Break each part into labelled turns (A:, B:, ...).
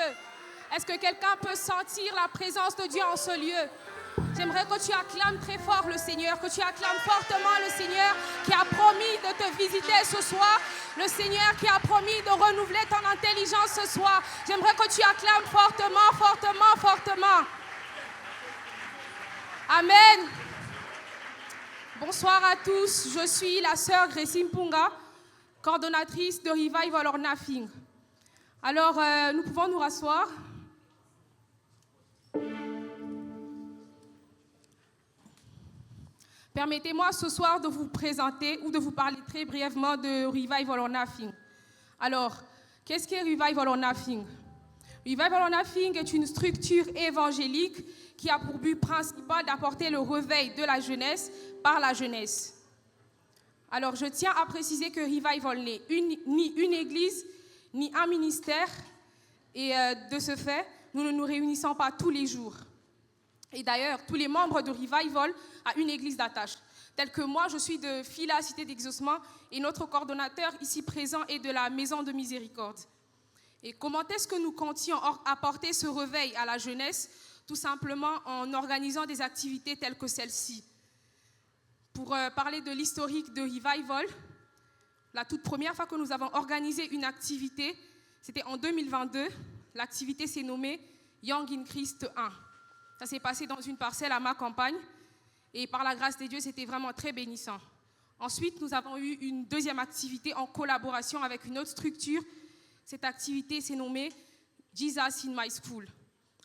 A: lieu? Est-ce que quelqu'un peut sentir la présence de Dieu en ce lieu? J'aimerais que tu acclames très fort le Seigneur, que tu acclames fortement le Seigneur qui a promis de te visiter ce soir, le Seigneur qui a promis de renouveler ton intelligence ce soir. J'aimerais que tu acclames fortement, fortement, fortement. Amen. Bonsoir à tous, je suis la sœur Gracie Mpunga, coordonnatrice de Revival or Nothing. Alors, nous pouvons nous rasseoir. Permettez-moi ce soir de vous présenter ou de vous parler très brièvement de Revival or Nothing. Alors, qu'est-ce qu'est Revival or Nothing? Revival or Nothing est une structure évangélique qui a pour but principal d'apporter le réveil de la jeunesse par la jeunesse. Alors, je tiens à préciser que Revival n'est ni une église, ni un ministère. Et de ce fait, nous ne nous réunissons pas tous les jours. Et d'ailleurs, tous les membres de Revival ont une église d'attache. Tel que moi, je suis de Fila Cité d'Exaucement et notre coordonnateur ici présent est de la Maison de Miséricorde. Et comment est-ce que nous comptions apporter ce réveil à la jeunesse? Tout simplement en organisant des activités telles que celle-ci. Pour parler de l'historique de Revival, la toute première fois que nous avons organisé une activité, c'était en 2022. L'activité s'est nommée Young in Christ 1. Ça s'est passé dans une parcelle à ma campagne et par la grâce de Dieu, c'était vraiment très bénissant. Ensuite, nous avons eu une deuxième activité en collaboration avec une autre structure. Cette activité s'est nommée Jesus in My School.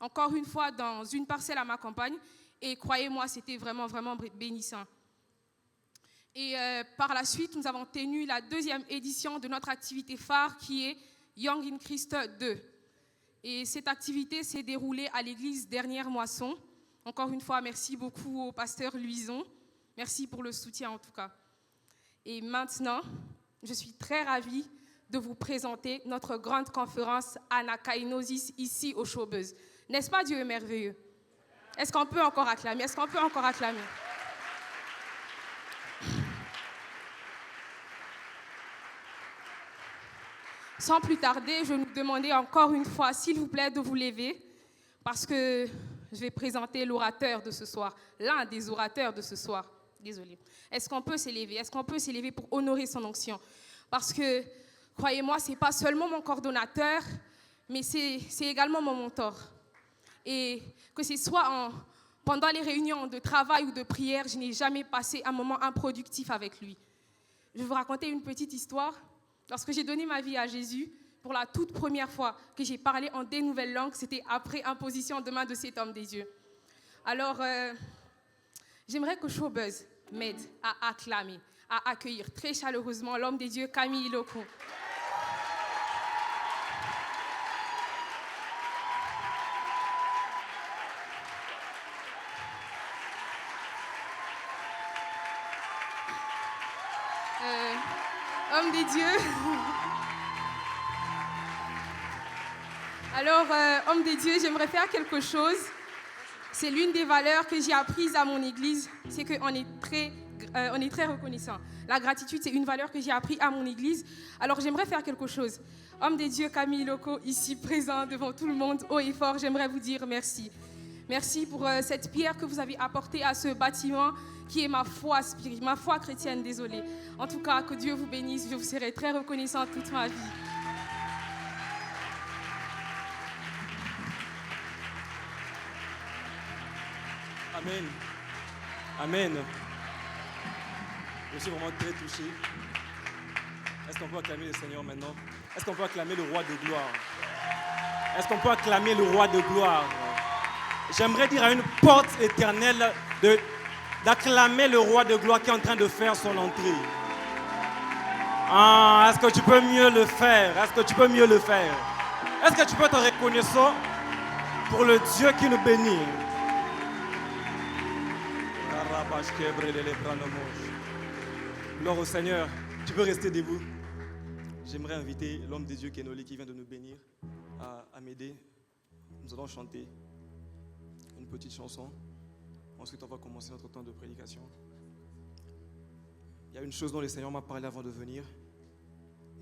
A: Encore une fois, dans une parcelle à ma campagne et croyez-moi, c'était vraiment, vraiment bénissant. Et par la suite, nous avons tenu la deuxième édition de notre activité phare qui est Young in Christ 2. Et cette activité s'est déroulée à l'église Dernière Moisson. Encore une fois, merci beaucoup au pasteur Luison. Merci pour le soutien en tout cas. Et maintenant, je suis très ravie de vous présenter notre grande conférence Anakainosis ici au Showbuzz. N'est-ce pas Dieu est merveilleux? Est-ce qu'on peut encore acclamer? Est-ce qu'on peut encore acclamer? Sans plus tarder, je vais vous demander encore une fois, s'il vous plaît, de vous lever, parce que je vais présenter l'orateur de ce soir, l'un des orateurs de ce soir. Désolée. Est-ce qu'on peut s'élever? Est-ce qu'on peut s'élever pour honorer son onction? Parce que, croyez-moi, ce n'est pas seulement mon coordonnateur, mais c'est également mon mentor. Et que ce soit pendant les réunions de travail ou de prière, je n'ai jamais passé un moment improductif avec lui. Je vais vous raconter une petite histoire. Lorsque j'ai donné ma vie à Jésus, pour la toute première fois que j'ai parlé en des nouvelles langues, c'était après imposition de main de cet homme des dieux. Alors, j'aimerais que Showbuzz m'aide à acclamer, à accueillir très chaleureusement l'homme des dieux, Camille Iloko. Homme des dieux. Alors, homme des dieux, j'aimerais faire quelque chose. C'est l'une des valeurs que j'ai apprises à mon église, c'est qu'on est très reconnaissant. La gratitude, c'est une valeur que j'ai apprise à mon église. Alors, j'aimerais faire quelque chose. Homme des dieux, Camille Iloko, ici présent devant tout le monde, haut et fort, j'aimerais vous dire merci. Merci pour cette pierre que vous avez apportée à ce bâtiment qui est ma foi chrétienne, désolée. En tout cas, que Dieu vous bénisse, je vous serai très reconnaissante toute ma vie.
B: Amen. Amen. Je suis vraiment très touché. Est-ce qu'on peut acclamer le Seigneur maintenant? Est-ce qu'on peut acclamer le roi de gloire? Est-ce qu'on peut acclamer le roi de gloire? J'aimerais dire à une porte éternelle d'acclamer le roi de gloire qui est en train de faire son entrée. Ah, est-ce que tu peux mieux le faire? Est-ce que tu peux mieux le faire? Est-ce que tu peux être reconnaissant pour le Dieu qui nous bénit? Gloire au Seigneur. Tu peux rester debout. J'aimerais inviter l'homme des dieux Kenoli qui vient de nous bénir à m'aider. Nous allons chanter une petite chanson. Ensuite, on va commencer notre temps de prédication. Il y a une chose dont le Seigneur m'a parlé avant de venir.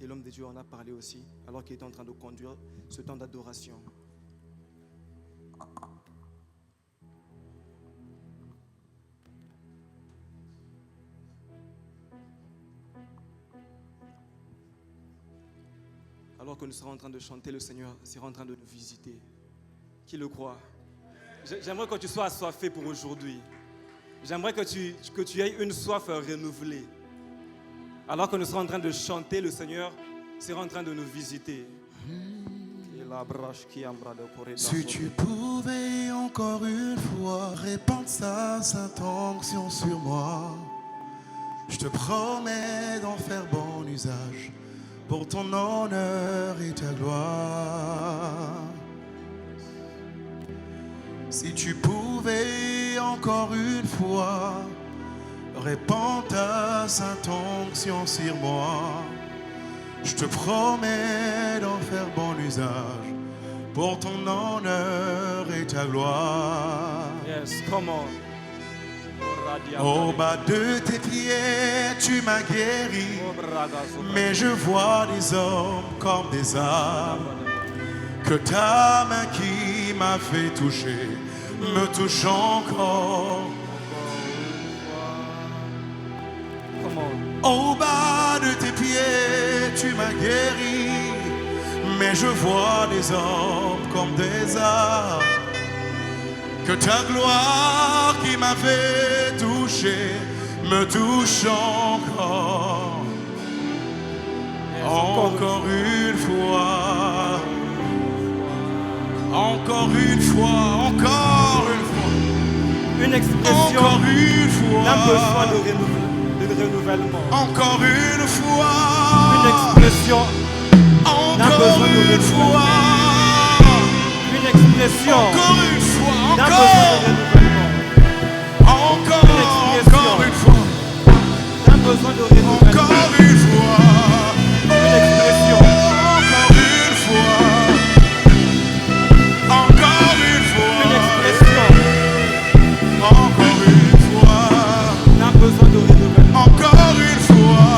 B: Et l'homme des dieux en a parlé aussi, alors qu'il était en train de conduire ce temps d'adoration. que nous serons en train de chanter, le Seigneur sera en train de nous visiter. Qui le croit? J'aimerais que tu sois assoiffé pour aujourd'hui. J'aimerais que tu aies une soif renouvelée. Alors que nous serons en train de chanter, le Seigneur sera en train de nous visiter.
C: Si tu pouvais encore une fois répandre sa sainte onction sur moi, je te promets d'en faire bon usage pour ton honneur et ta gloire. Si tu pouvais encore une fois répandre ta sainte onction sur moi, je te promets d'en faire bon usage pour ton honneur et ta gloire.
B: Yes, come on.
C: Au bas de tes pieds, tu m'as guéri, mais je vois des hommes comme des arbres. Que ta main qui m'a fait toucher me touche encore. Au bas de tes pieds, tu m'as guéri, mais je vois des hommes comme des arbres. Que ta gloire qui m'avait touché me touche encore. Encore une fois. Encore une fois. Encore une fois.
B: Une expression
C: encore une fois.
B: N'a besoin de renouvellement.
C: Encore une fois.
B: Une expression n'a besoin de renouvellement. Une expression
C: encore une fois.
B: n'a besoin de renouvellement.
C: Encore une fois.
B: N'a besoin de renouvellement.
C: Encore une fois.
B: Une expression.
C: Encore une fois. Encore une fois.
B: Une expression
C: encore une fois.
B: n'a besoin de renouvellement.
C: Encore une fois.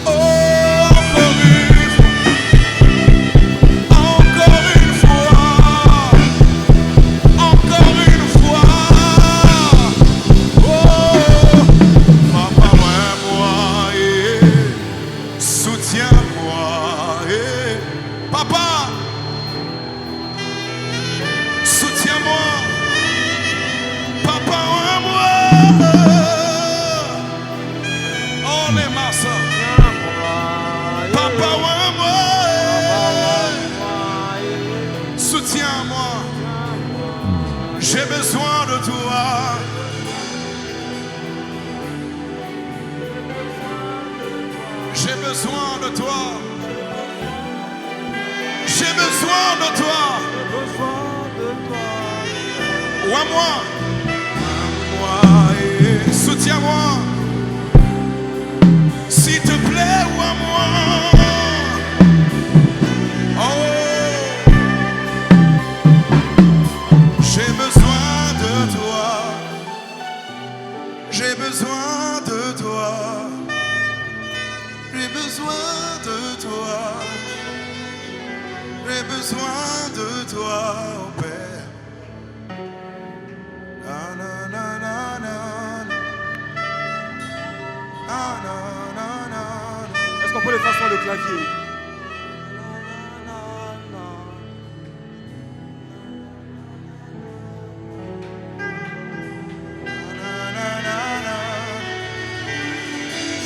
C: Oh, encore une fois. Encore une fois. Encore une fois. Oh, papa, moi, soutiens-moi. Papa, soutiens-moi. Papa, moi. Oh, les massas. Papa, moi. Soutiens-moi. J'ai besoin de toi. J'ai besoin de toi. J'ai besoin de toi. Ou à moi. Soutiens-moi. S'il te plaît, ou à moi. Oh. J'ai besoin de toi. J'ai besoin de toi. J'ai besoin de toi. J'ai besoin de toi, oh Père. Na, na, na, na, na. Na, na, na, na.
B: Est-ce qu'on peut le faire sur le clavier?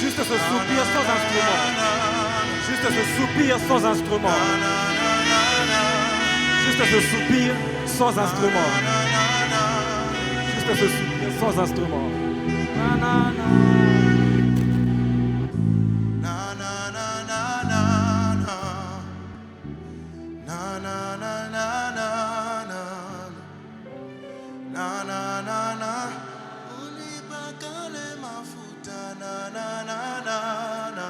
B: Juste ce soupir sans instrument. Juste ce soupir sans instrument. Juste ce soupir sans instrument. Juste ce soupir sans instrument. Na, na, na.
C: Na, na, na, na, na, na. Na, na, na, na, na, na. Na, na, na, na. Unipakale mafuta. Na, na, na, na, na.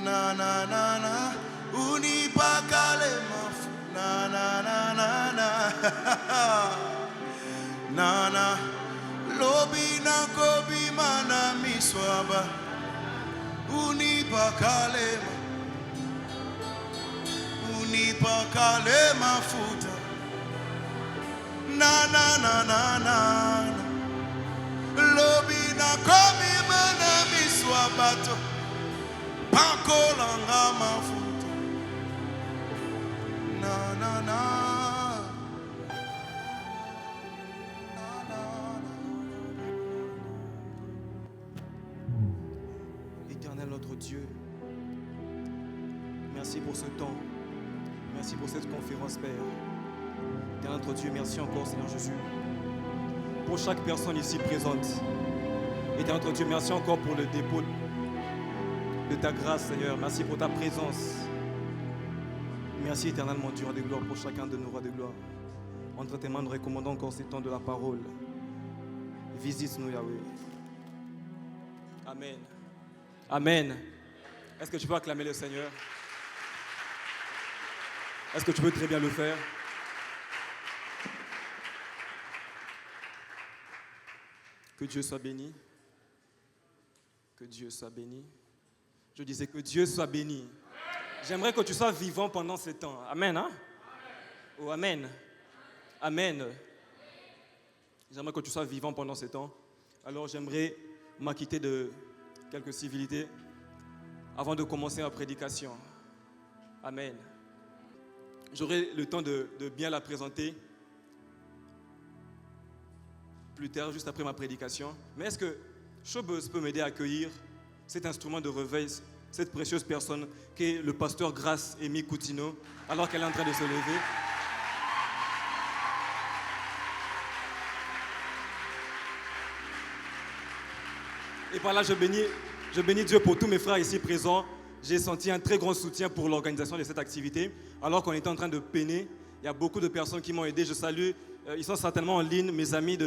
C: Na, na, na, na. Unipakale mafuta. Na, na, na, na, na. Na, na. Lobi na gobi mana miswaba. Unipakale mafuta. Na, na, na, na, na. Lobi na gobi mana miswaba. Pankolanga mafuta. na, na.
B: Éternel notre Dieu, merci pour ce temps. Merci pour cette conférence, Père. Éternel notre Dieu, merci encore, Seigneur Jésus, pour chaque personne ici présente. Éternel notre Dieu, merci encore pour le dépôt de ta grâce, Seigneur. Merci pour ta présence. Merci, Éternel mon Dieu, roi de gloire, pour chacun de nos rois de gloire. Entre tes mains, nous recommandons encore ces temps de la parole. Visite-nous, Yahweh. Amen. Amen. Est-ce que tu peux acclamer le Seigneur? Est-ce que tu peux très bien le faire? Que Dieu soit béni. Que Dieu soit béni. Je disais que Dieu soit béni. J'aimerais que tu sois vivant pendant ce temps. Amen, hein? Oh, amen. Amen. J'aimerais que tu sois vivant pendant ce temps. Alors j'aimerais m'acquitter de quelques civilités avant de commencer ma prédication. Amen. J'aurai le temps de bien la présenter plus tard, juste après ma prédication. Mais est-ce que Showbuzz peut m'aider à accueillir cet instrument de réveil, cette précieuse personne qui est le pasteur Grace Amy Coutinho, alors qu'elle est en train de se lever? Et par là, je bénis Dieu pour tous mes frères ici présents. J'ai senti un très grand soutien pour l'organisation de cette activité. Alors qu'on était en train de peiner, il y a beaucoup de personnes qui m'ont aidé. Je salue, ils sont certainement en ligne, mes amis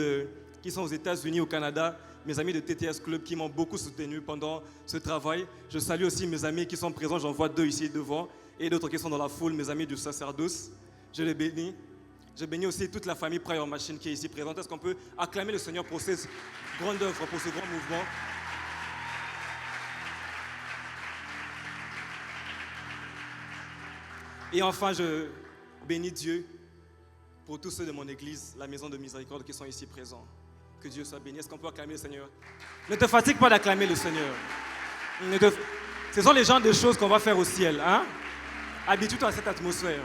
B: qui sont aux États-Unis, au Canada, mes amis de TTS Club qui m'ont beaucoup soutenu pendant ce travail. Je salue aussi mes amis qui sont présents, j'en vois 2 ici devant, et d'autres qui sont dans la foule, mes amis du sacerdoce. Je les bénis. Je bénis aussi toute la famille Prayer Machine qui est ici présente. Est-ce qu'on peut acclamer le Seigneur pour cette grande œuvre, pour ce grand mouvement? Et enfin, je bénis Dieu pour tous ceux de mon église, la maison de miséricorde qui sont ici présents. Que Dieu soit béni. Est-ce qu'on peut acclamer le Seigneur? Ne te fatigue pas d'acclamer le Seigneur. Ce sont les genres de choses qu'on va faire au ciel. Hein? Habitue-toi à cette atmosphère.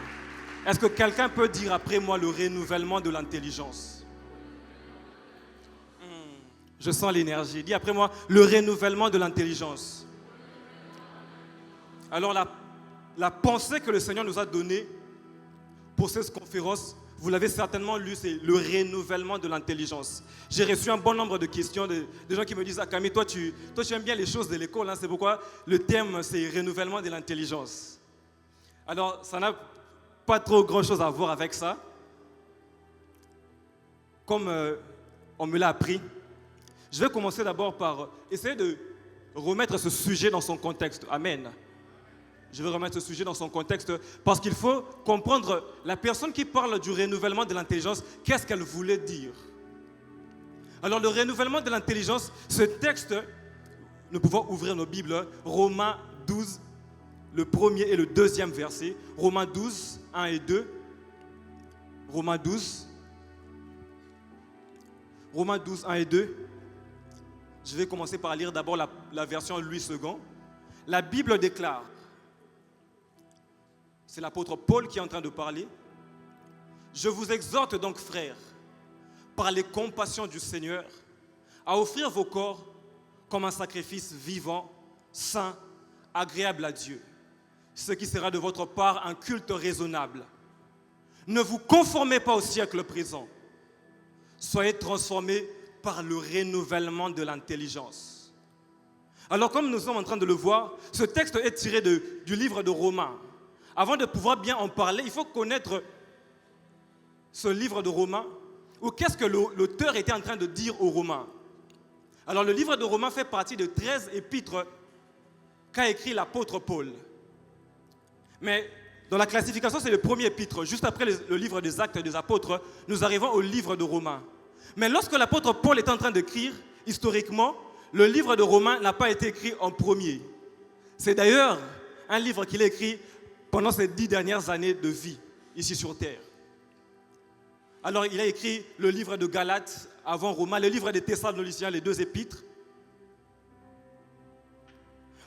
B: Est-ce que quelqu'un peut dire après moi le renouvellement de l'intelligence? Je sens l'énergie. Dis après moi le renouvellement de l'intelligence. Alors la pensée que le Seigneur nous a donnée pour cette conférence, vous l'avez certainement lu, c'est le renouvellement de l'intelligence. J'ai reçu un bon nombre de questions de gens qui me disent « Ah Camille, toi tu aimes bien les choses de l'école, hein, c'est pourquoi le thème c'est renouvellement de l'intelligence. » Alors, ça n'a pas trop grand-chose à voir avec ça. Comme on me l'a appris, je vais commencer d'abord par essayer de remettre ce sujet dans son contexte. Amen. Je vais remettre ce sujet dans son contexte parce qu'il faut comprendre la personne qui parle du renouvellement de l'intelligence, qu'est-ce qu'elle voulait dire. Alors le renouvellement de l'intelligence, ce texte, nous pouvons ouvrir nos Bibles, Romains 12, le premier et le deuxième verset, Romains 12, 1 et 2, Romains 12, 1 et 2. Je vais commencer par lire d'abord la version Louis II. La Bible déclare, c'est l'apôtre Paul qui est en train de parler. Je vous exhorte donc, frères, par les compassions du Seigneur, à offrir vos corps comme un sacrifice vivant, saint, agréable à Dieu, ce qui sera de votre part un culte raisonnable. Ne vous conformez pas au siècle présent. Soyez transformés par le renouvellement de l'intelligence. Alors, comme nous sommes en train de le voir, ce texte est tiré du livre de Romains. Avant de pouvoir bien en parler, il faut connaître ce livre de Romains, ou qu'est-ce que l'auteur était en train de dire aux Romains. Alors le livre de Romains fait partie de 13 épîtres qu'a écrit l'apôtre Paul. Mais dans la classification, c'est le premier épître. Juste après le livre des Actes des Apôtres, nous arrivons au livre de Romains. Mais lorsque l'apôtre Paul est en train d'écrire, historiquement, le livre de Romains n'a pas été écrit en premier. C'est d'ailleurs un livre qu'il a écrit pendant ces 10 dernières années de vie, ici sur terre. Alors, il a écrit le livre de Galates avant Romains, le livre des Thessaloniciens, les 2 épîtres.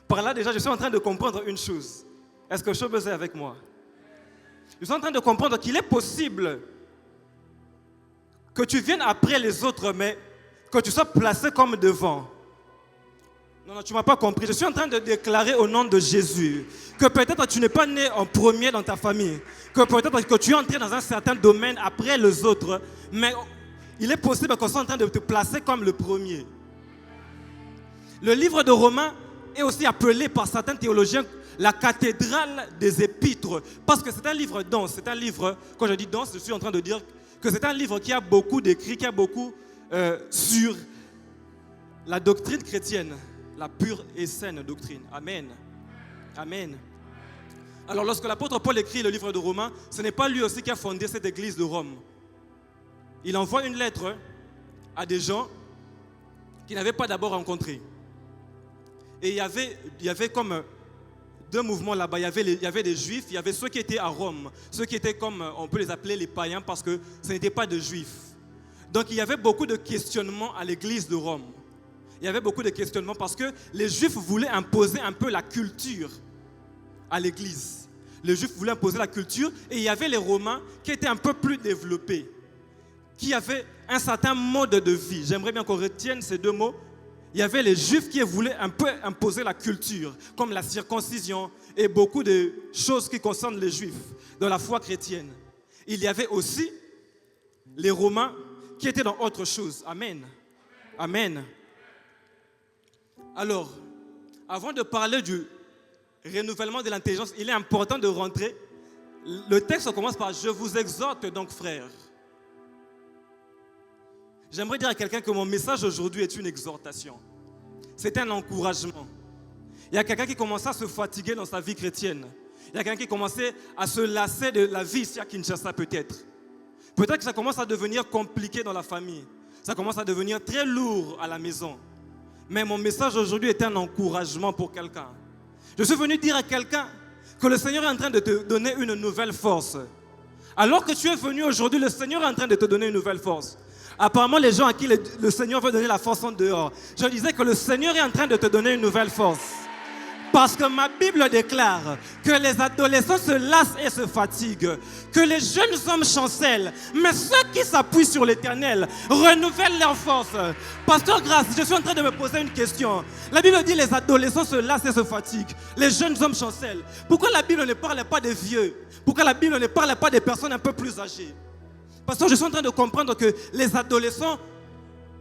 B: Par là, déjà, je suis en train de comprendre une chose. Est-ce que Showbuzz est avec moi? Je suis en train de comprendre qu'il est possible que tu viennes après les autres, mais que tu sois placé comme devant. Non, tu ne m'as pas compris. Je suis en train de déclarer au nom de Jésus que peut-être tu n'es pas né en premier dans ta famille, que peut-être que tu es entré dans un certain domaine après les autres, mais il est possible qu'on soit en train de te placer comme le premier. Le livre de Romains est aussi appelé par certains théologiens la cathédrale des épîtres, parce que c'est un livre dense, c'est un livre, quand je dis dense, je suis en train de dire que c'est un livre qui a beaucoup d'écrits, qui a beaucoup sur la doctrine chrétienne, la pure et saine doctrine. Amen. Amen. Alors lorsque l'apôtre Paul écrit le livre de Romains, ce n'est pas lui aussi qui a fondé cette église de Rome. Il envoie une lettre à des gens qu'il n'avait pas d'abord rencontrés. Et il y avait comme deux mouvements là-bas. Il y avait des juifs, il y avait ceux qui étaient à Rome, ceux qui étaient comme, on peut les appeler les païens parce que ce n'étaient pas de juifs. Donc il y avait beaucoup de questionnements à l'église de Rome. Il y avait beaucoup de questionnements parce que les juifs voulaient imposer un peu la culture à l'église. Les juifs voulaient imposer la culture et il y avait les romains qui étaient un peu plus développés, qui avaient un certain mode de vie. J'aimerais bien qu'on retienne ces deux mots. Il y avait les juifs qui voulaient un peu imposer la culture, comme la circoncision et beaucoup de choses qui concernent les juifs dans la foi chrétienne. Il y avait aussi les romains qui étaient dans autre chose. Amen. Amen. Alors, avant de parler du renouvellement de l'intelligence, il est important de rentrer. Le texte commence par « Je vous exhorte donc, frères ». J'aimerais dire à quelqu'un que mon message aujourd'hui est une exhortation. C'est un encouragement. Il y a quelqu'un qui commençait à se fatiguer dans sa vie chrétienne. Il y a quelqu'un qui commençait à se lasser de la vie ici à Kinshasa peut-être. Peut-être que ça commence à devenir compliqué dans la famille. Ça commence à devenir très lourd à la maison. Mais mon message aujourd'hui est un encouragement pour quelqu'un. Je suis venu dire à quelqu'un que le Seigneur est en train de te donner une nouvelle force. Alors que tu es venu aujourd'hui, le Seigneur est en train de te donner une nouvelle force. Apparemment, les gens à qui le Seigneur veut donner la force sont dehors. Je disais que le Seigneur est en train de te donner une nouvelle force. Parce que ma Bible déclare que les adolescents se lassent et se fatiguent, que les jeunes hommes chancellent, mais ceux qui s'appuient sur l'Éternel renouvellent leur force. Pasteur Grace, je suis en train de me poser une question. La Bible dit les adolescents se lassent et se fatiguent, les jeunes hommes chancellent. Pourquoi la Bible ne parle pas des vieux? Pourquoi la Bible ne parle pas des personnes un peu plus âgées? Parce que je suis en train de comprendre que les adolescents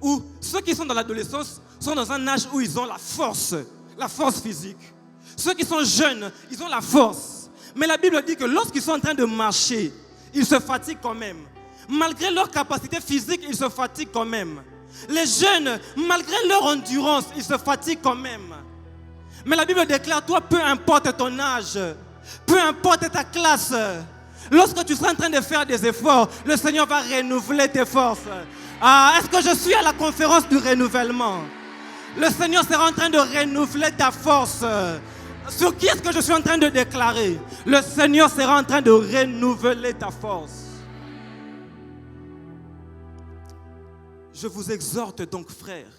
B: ou ceux qui sont dans l'adolescence sont dans un âge où ils ont la force physique. Ceux qui sont jeunes, ils ont la force. Mais la Bible dit que lorsqu'ils sont en train de marcher, ils se fatiguent quand même. Malgré leur capacité physique, ils se fatiguent quand même. Les jeunes, malgré leur endurance, ils se fatiguent quand même. Mais la Bible déclare, toi, peu importe ton âge, peu importe ta classe, lorsque tu seras en train de faire des efforts, le Seigneur va renouveler tes forces. Est-ce que je suis à la conférence du renouvellement? Le Seigneur sera en train de renouveler ta force. Sur qui est-ce que je suis en train de déclarer? Le Seigneur sera en train de renouveler ta force. Je vous exhorte donc, frères,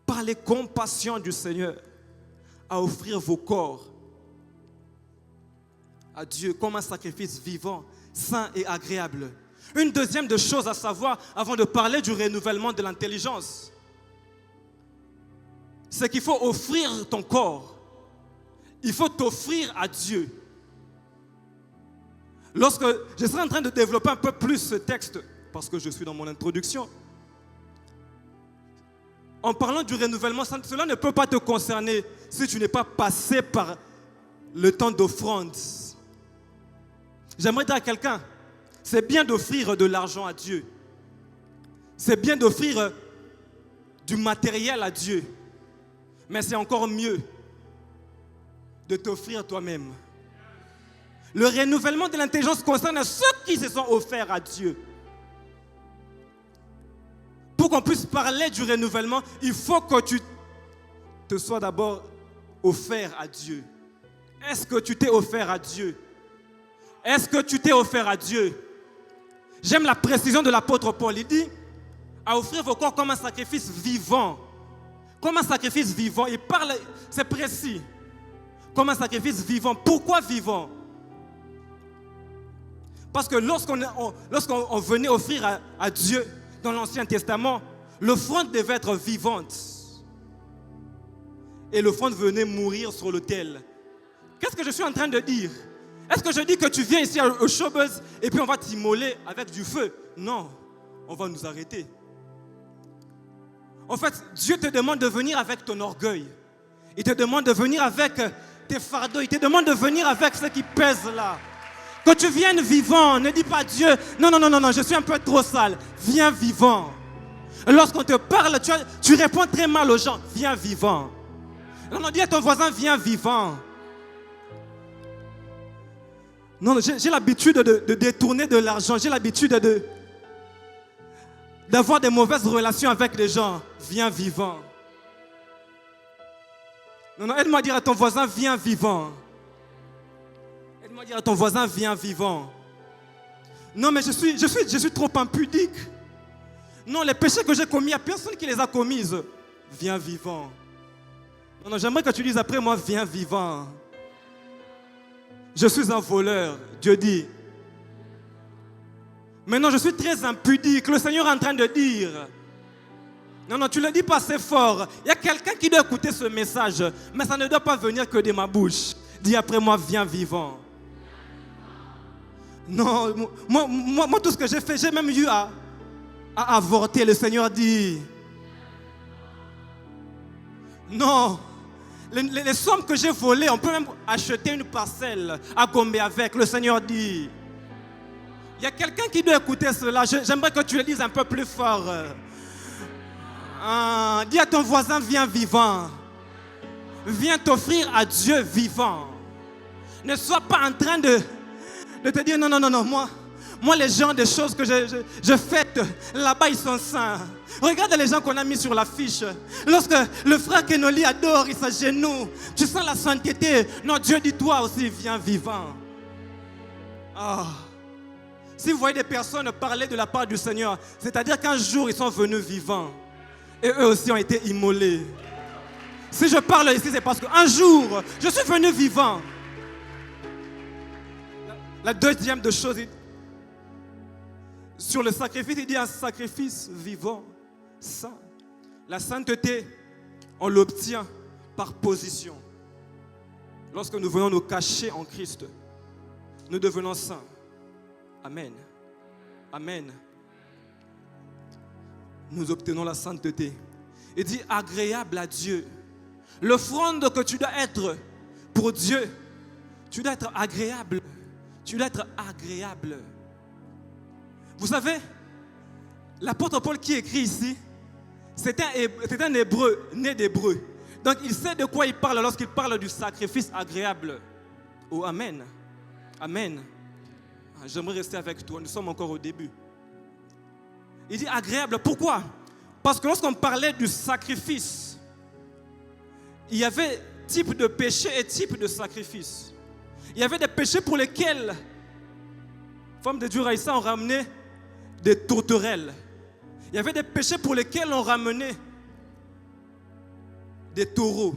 B: par les compassions du Seigneur, à offrir vos corps à Dieu comme un sacrifice vivant, saint et agréable. Une deuxième de choses à savoir avant de parler du renouvellement de l'intelligence, c'est qu'il faut offrir ton corps. Il faut t'offrir à Dieu. Lorsque je serai en train de développer un peu plus ce texte, parce que je suis dans mon introduction, en parlant du renouvellement, cela ne peut pas te concerner si tu n'es pas passé par le temps d'offrande. J'aimerais dire à quelqu'un, c'est bien d'offrir de l'argent à Dieu. C'est bien d'offrir du matériel à Dieu. Mais c'est encore mieux de t'offrir toi-même. Le renouvellement de l'intelligence concerne ceux qui se sont offerts à Dieu. Pour qu'on puisse parler du renouvellement, il faut que tu te sois d'abord offert à Dieu. Est-ce que tu t'es offert à Dieu? Est-ce que tu t'es offert à Dieu? J'aime la précision de l'apôtre Paul. Il dit à offrir vos corps comme un sacrifice vivant. Comme un sacrifice vivant. Il parle, c'est précis. Comme un sacrifice vivant. Pourquoi vivant? Parce que lorsqu'on venait offrir à Dieu dans l'Ancien Testament, l'offrande devait être vivante. Et l'offrande venait mourir sur l'autel. Qu'est-ce que je suis en train de dire? Est-ce que je dis que tu viens ici au Showbuzz et puis on va t'immoler avec du feu? Non, on va nous arrêter. En fait, Dieu te demande de venir avec ton orgueil. Il te demande de venir avec tes fardeaux. Il te demande de venir avec ce qui pèse là. Que tu viennes vivant. Ne dis pas à Dieu, non, je suis un peu trop sale. Viens vivant. Lorsqu'on te parle, tu réponds très mal aux gens. Viens vivant. Non, dis à ton voisin, viens vivant. Non, j'ai l'habitude de détourner de l'argent. J'ai l'habitude d'avoir des mauvaises relations avec les gens. Viens vivant. Non, aide-moi à dire à ton voisin, viens vivant. Aide-moi à dire à ton voisin, viens vivant. Non, mais je suis trop impudique. Non, les péchés que j'ai commis, il n'y a personne qui les a commis. Viens vivant. Non, j'aimerais que tu dises après moi, viens vivant. Je suis un voleur, Dieu dit. Maintenant, je suis très impudique. Le Seigneur est en train de dire. Non, tu ne le dis pas assez fort. Il y a quelqu'un qui doit écouter ce message. Mais ça ne doit pas venir que de ma bouche. Dis après moi, viens vivant. Non, moi tout ce que j'ai fait, j'ai même eu à avorter. Le Seigneur dit. Non. Les sommes que j'ai volées, on peut même acheter une parcelle à Gombe avec. Le Seigneur dit. Il y a quelqu'un qui doit écouter cela. J'aimerais que tu le dises un peu plus fort. Dis à ton voisin, viens vivant. Viens t'offrir à Dieu vivant. Ne sois pas en train de te dire non, moi les gens, des choses que je fête, là-bas ils sont saints. Regarde les gens qu'on a mis sur l'affiche. Lorsque le frère Kenoli adore, il s'agenouille. Tu sens la sainteté. Non, Dieu dit toi aussi, viens vivant. Si vous voyez des personnes parler de la part du Seigneur, c'est-à-dire qu'un jour ils sont venus vivants. Et eux aussi ont été immolés. Si je parle ici, c'est parce qu'un jour, je suis venu vivant. La deuxième de choses, sur le sacrifice, il dit un sacrifice vivant, saint. La sainteté, on l'obtient par position. Lorsque nous venons nous cacher en Christ, nous devenons saints. Amen. Amen. Nous obtenons la sainteté. Il dit agréable à Dieu. L'offrande que tu dois être pour Dieu, tu dois être agréable. Tu dois être agréable. Vous savez, l'apôtre Paul qui écrit ici, c'est un hébreu, né d'hébreu. Donc il sait de quoi il parle lorsqu'il parle du sacrifice agréable. Oh, amen. Amen. J'aimerais rester avec toi, nous sommes encore au début. Il dit agréable, pourquoi? Parce que lorsqu'on parlait du sacrifice, il y avait type de péché et type de sacrifice. Il y avait des péchés pour lesquels, les femmes de Dieu Raïssa ont ramené des tourterelles. Il y avait des péchés pour lesquels on ramenait des taureaux.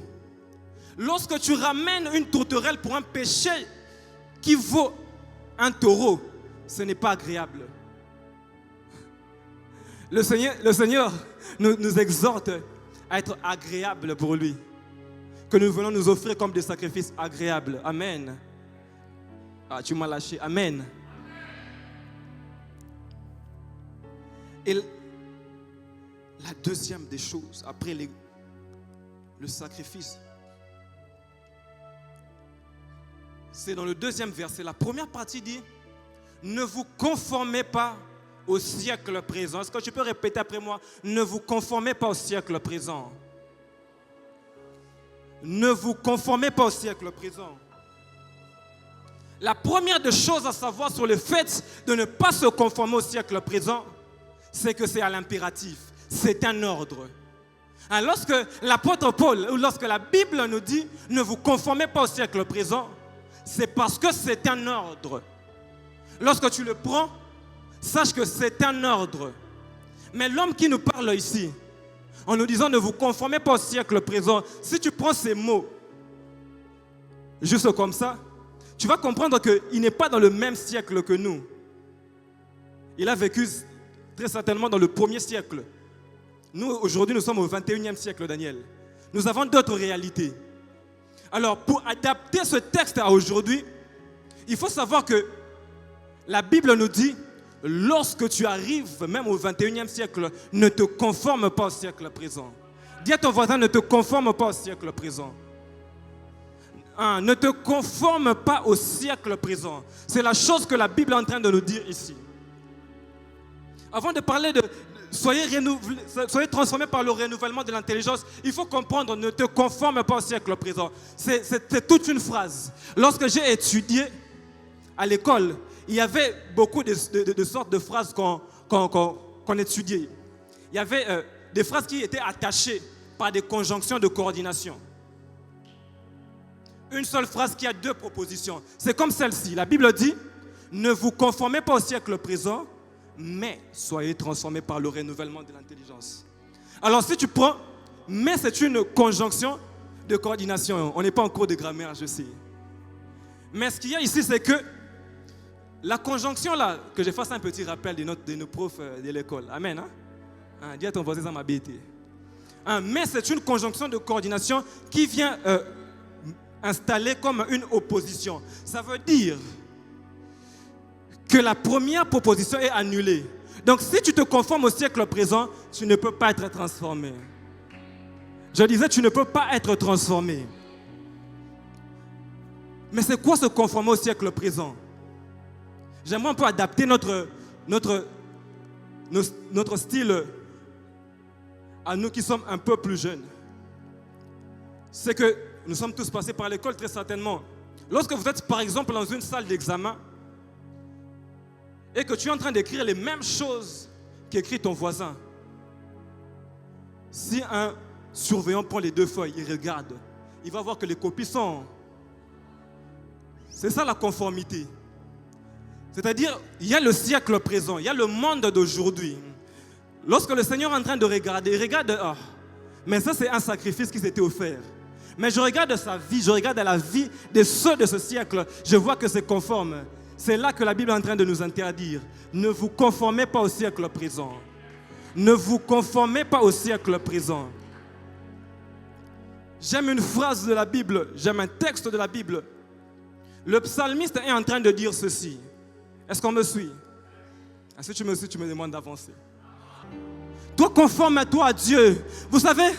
B: Lorsque tu ramènes une tourterelle pour un péché qui vaut un taureau, ce n'est pas agréable. Le Seigneur nous exhorte à être agréable pour lui. Que nous venons nous offrir comme des sacrifices agréables. Amen. Tu m'as lâché. Amen. Et la deuxième des choses, après le sacrifice, c'est dans le deuxième verset. La première partie dit, ne vous conformez pas au siècle présent. Est-ce que tu peux répéter après moi? Ne vous conformez pas au siècle présent. Ne vous conformez pas au siècle présent. La première des choses à savoir sur le fait de ne pas se conformer au siècle présent, c'est que c'est à l'impératif. C'est un ordre. Alors, lorsque l'apôtre Paul, ou lorsque la Bible nous dit « ne vous conformez pas au siècle présent », c'est parce que c'est un ordre. Lorsque tu le prends, sache que c'est un ordre. Mais l'homme qui nous parle ici, en nous disant « ne vous conformez pas au siècle présent », si tu prends ces mots, juste comme ça, tu vas comprendre qu'il n'est pas dans le même siècle que nous. Il a vécu très certainement dans le 1er siècle. Nous, aujourd'hui, nous sommes au 21e siècle, Daniel. Nous avons d'autres réalités. Alors, pour adapter ce texte à aujourd'hui, il faut savoir que la Bible nous dit, lorsque tu arrives même au 21e siècle, ne te conforme pas au siècle présent. Dis à ton voisin, ne te conforme pas au siècle présent. Ne te conforme pas au siècle présent. C'est la chose que la Bible est en train de nous dire ici. Avant de parler de soyez transformés par le renouvellement de l'intelligence, il faut comprendre, ne te conforme pas au siècle présent. C'est toute une phrase. Lorsque j'ai étudié à l'école, il y avait beaucoup de sortes de phrases qu'on étudiait. Il y avait des phrases qui étaient attachées par des conjonctions de coordination. Une seule phrase qui a 2 propositions. C'est comme celle-ci. La Bible dit, ne vous conformez pas au siècle présent, mais soyez transformés par le renouvellement de l'intelligence. Alors si tu prends, mais c'est une conjonction de coordination. On n'est pas en cours de grammaire, je sais. Mais ce qu'il y a ici, c'est que la conjonction là, que je fasse un petit rappel de nos profs de l'école. Amen. Dis à ton voisin, ça m'a bêté. Mais c'est une conjonction de coordination qui vient installer comme une opposition. Ça veut dire que la première proposition est annulée. Donc si tu te conformes au siècle présent, tu ne peux pas être transformé. Je disais, tu ne peux pas être transformé. Mais c'est quoi se conformer au siècle présent? J'aimerais un peu adapter notre style à nous qui sommes un peu plus jeunes. C'est que nous sommes tous passés par l'école très certainement. Lorsque vous êtes par exemple dans une salle d'examen et que tu es en train d'écrire les mêmes choses qu'écrit ton voisin, si un surveillant prend les 2 feuilles, il regarde, il va voir que les copies sont... C'est ça la conformité. C'est-à-dire, il y a le siècle présent, il y a le monde d'aujourd'hui. Lorsque le Seigneur est en train de regarder, il regarde, mais ça c'est un sacrifice qui s'était offert. Mais je regarde sa vie, je regarde la vie de ceux de ce siècle, je vois que c'est conforme. C'est là que la Bible est en train de nous interdire. Ne vous conformez pas au siècle présent. Ne vous conformez pas au siècle présent. J'aime une phrase de la Bible, j'aime un texte de la Bible. Le psalmiste est en train de dire ceci. Est-ce qu'on me suit? Si tu me suis, tu me demandes d'avancer. Toi, conforme-toi à Dieu. Vous savez,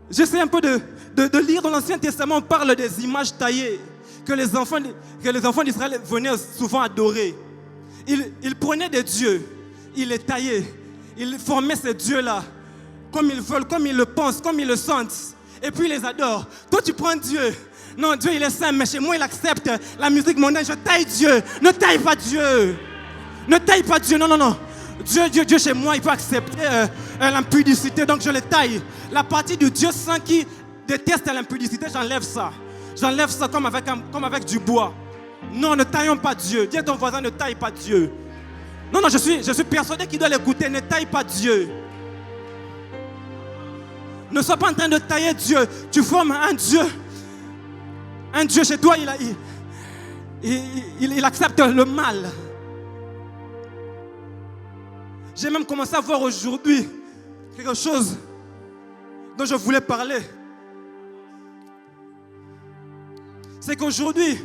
B: j'essaie un peu de lire dans l'Ancien Testament, on parle des images taillées que les enfants d'Israël venaient souvent adorer. Ils prenaient des dieux, ils les taillaient, ils formaient ces dieux-là comme ils veulent, comme ils le pensent, comme ils le sentent, et puis ils les adorent. Toi, tu prends Dieu. Non, Dieu, il est saint, mais chez moi, il accepte la musique mondaine. Je taille Dieu. Ne taille pas Dieu. Ne taille pas Dieu. Non, non, non. Dieu, chez moi, il peut accepter l'impudicité, donc je le taille. La partie du Dieu saint qui déteste l'impudicité, j'enlève ça. J'enlève ça comme avec du bois. Non, ne taillons pas Dieu. Dis à ton voisin, ne taille pas Dieu. Non, non, je suis persuadé qu'il doit l'écouter. Ne taille pas Dieu. Ne sois pas en train de tailler Dieu. Tu formes un Dieu. Un Dieu chez toi, il accepte le mal. J'ai même commencé à voir aujourd'hui quelque chose dont je voulais parler. C'est qu'aujourd'hui,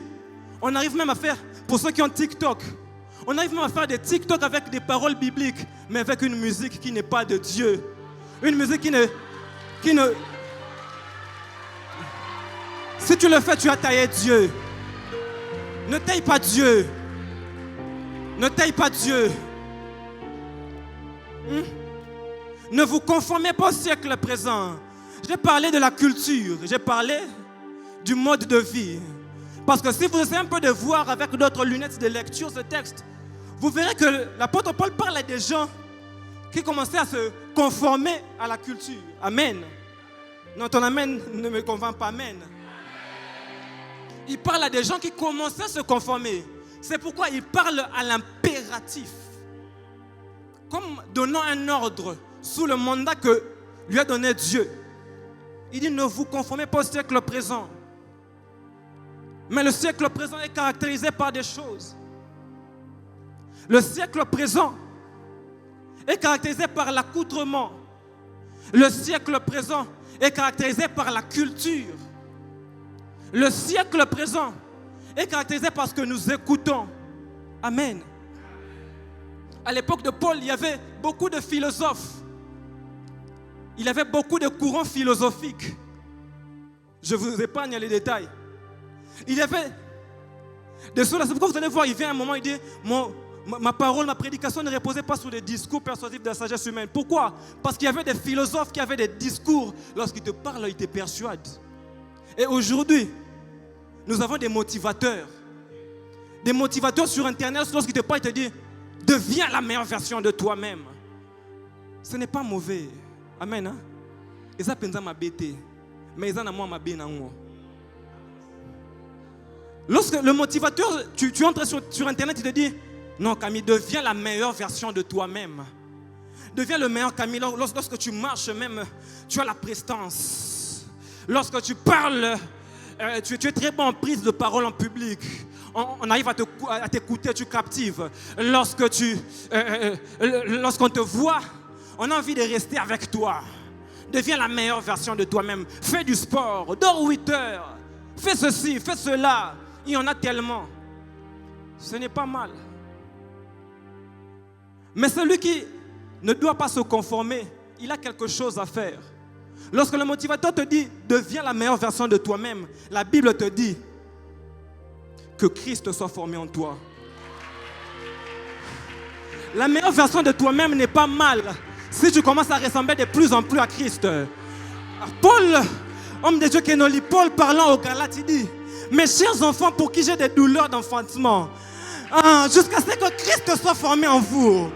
B: on arrive même à faire, pour ceux qui ont TikTok, on arrive même à faire des TikTok avec des paroles bibliques, mais avec une musique qui n'est pas de Dieu. Une musique qui ne... Si tu le fais, tu as taillé Dieu. Ne taille pas Dieu. Ne taille pas Dieu. Ne vous conformez pas au siècle présent. J'ai parlé de la culture. J'ai parlé du mode de vie. Parce que si vous essayez un peu de voir avec d'autres lunettes de lecture ce texte, vous verrez que l'apôtre Paul parle à des gens qui commençaient à se conformer à la culture. Amen. Non, ton amen ne me convainc pas. Amen. Il parle à des gens qui commençaient à se conformer. C'est pourquoi il parle à l'impératif. Comme donnant un ordre sous le mandat que lui a donné Dieu. Il dit, ne vous conformez pas au siècle présent. Mais le siècle présent est caractérisé par des choses. Le siècle présent est caractérisé par l'accoutrement. Le siècle présent est caractérisé par la culture. Le siècle présent est caractérisé par ce que nous écoutons. Amen. À l'époque de Paul, il y avait beaucoup de philosophes. Il y avait beaucoup de courants philosophiques. Je vous épargne les détails. Il y avait des choses. C'est pourquoi vous allez voir, il vient un moment, il dit ma parole, ma prédication ne reposait pas sur des discours persuasifs de la sagesse humaine. Pourquoi? Parce qu'il y avait des philosophes qui avaient des discours. Lorsqu'ils te parlent, ils te persuadent. Et aujourd'hui, nous avons des motivateurs. Des motivateurs sur Internet, lorsqu'ils te parlent, ils te disent deviens la meilleure version de toi-même. Ce n'est pas mauvais. Amen. Hein? Et ça, c'est ma bête. Mais ils en ont moi ma bête. Lorsque le motivateur, tu entres sur Internet, il te dit non, Camille, deviens la meilleure version de toi-même. Deviens le meilleur Camille. Lorsque tu marches même, tu as la prestance. Lorsque tu parles, tu es très bon en prise de parole en public. On arrive à t'écouter, tu captives. Lorsqu'on te voit, on a envie de rester avec toi. Deviens la meilleure version de toi-même. Fais du sport, dors 8 heures. Fais ceci, fais cela. Il y en a tellement. Ce n'est pas mal. Mais celui qui ne doit pas se conformer, il a quelque chose à faire. Lorsque le motivateur te dit deviens la meilleure version de toi-même, la Bible te dit que Christ soit formé en toi. La meilleure version de toi-même n'est pas mal si tu commences à ressembler de plus en plus à Christ. Paul, homme de Dieu Kenoli, Paul parlant aux Galates, il dit mes chers enfants pour qui j'ai des douleurs d'enfantement, jusqu'à ce que Christ soit formé en vous.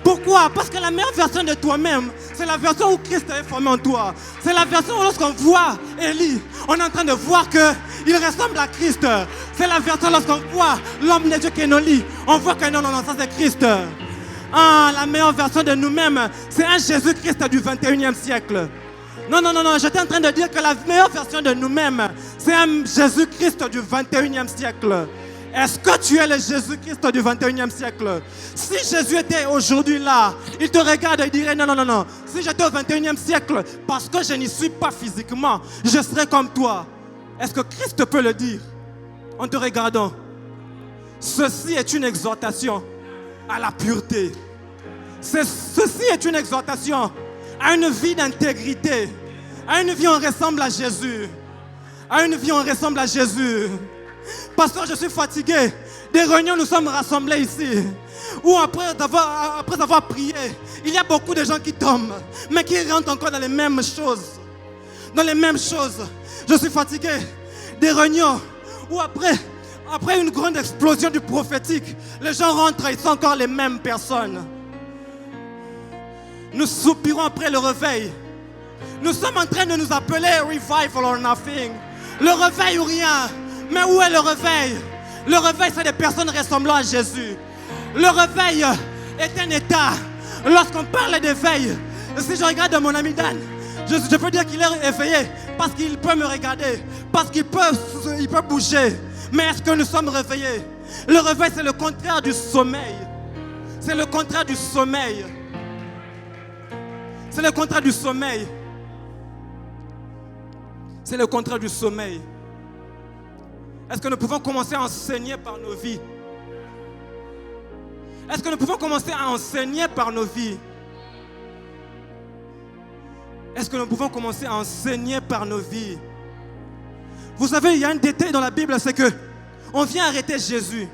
B: Pourquoi? Parce que la meilleure version de toi-même, c'est la version où Christ est formé en toi. C'est la version où lorsqu'on voit Élie, on est en train de voir qu'il ressemble à Christ. C'est la version lorsqu'on voit l'homme de Dieu Kenoli, on voit que non, ça c'est Christ. La meilleure version de nous-mêmes, c'est un Jésus-Christ du 21e siècle. Non, j'étais en train de dire que la meilleure version de nous-mêmes, c'est un Jésus-Christ du 21e siècle. Est-ce que tu es le Jésus-Christ du 21e siècle? Si Jésus était aujourd'hui là, il te regarde et il dirait non. Si j'étais au 21e siècle, parce que je n'y suis pas physiquement, je serais comme toi. Est-ce que Christ peut le dire en te regardant? Ceci est une exhortation à la pureté. Ceci est une exhortation à une vie d'intégrité. À une vie où on ressemble à Jésus. À une vie où on ressemble à Jésus. Pasteur, je suis fatigué. Des réunions, nous sommes rassemblés ici. Où après avoir prié, il y a beaucoup de gens qui tombent, mais qui rentrent encore dans les mêmes choses. Dans les mêmes choses. Je suis fatigué. Des réunions où après une grande explosion du prophétique, les gens rentrent et ils sont encore les mêmes personnes. Nous soupirons après le réveil. Nous sommes en train de nous appeler Revival or Nothing. Le réveil ou rien. Mais où est le réveil? Le réveil, c'est des personnes ressemblant à Jésus. Le réveil est un état. Lorsqu'on parle d'éveil, si je regarde mon ami Dan, je peux dire qu'il est éveillé parce qu'il peut me regarder, parce qu'il peut bouger. Mais est-ce que nous sommes réveillés? Le réveil, c'est le contraire du sommeil. C'est le contraire du sommeil. C'est le contraire du sommeil. C'est le contraire du sommeil. Est-ce que nous pouvons commencer à enseigner par nos vies? Est-ce que nous pouvons commencer à enseigner par nos vies? Est-ce que nous pouvons commencer à enseigner par nos vies? Vous savez, il y a un détail dans la Bible, c'est que on vient arrêter Jésus.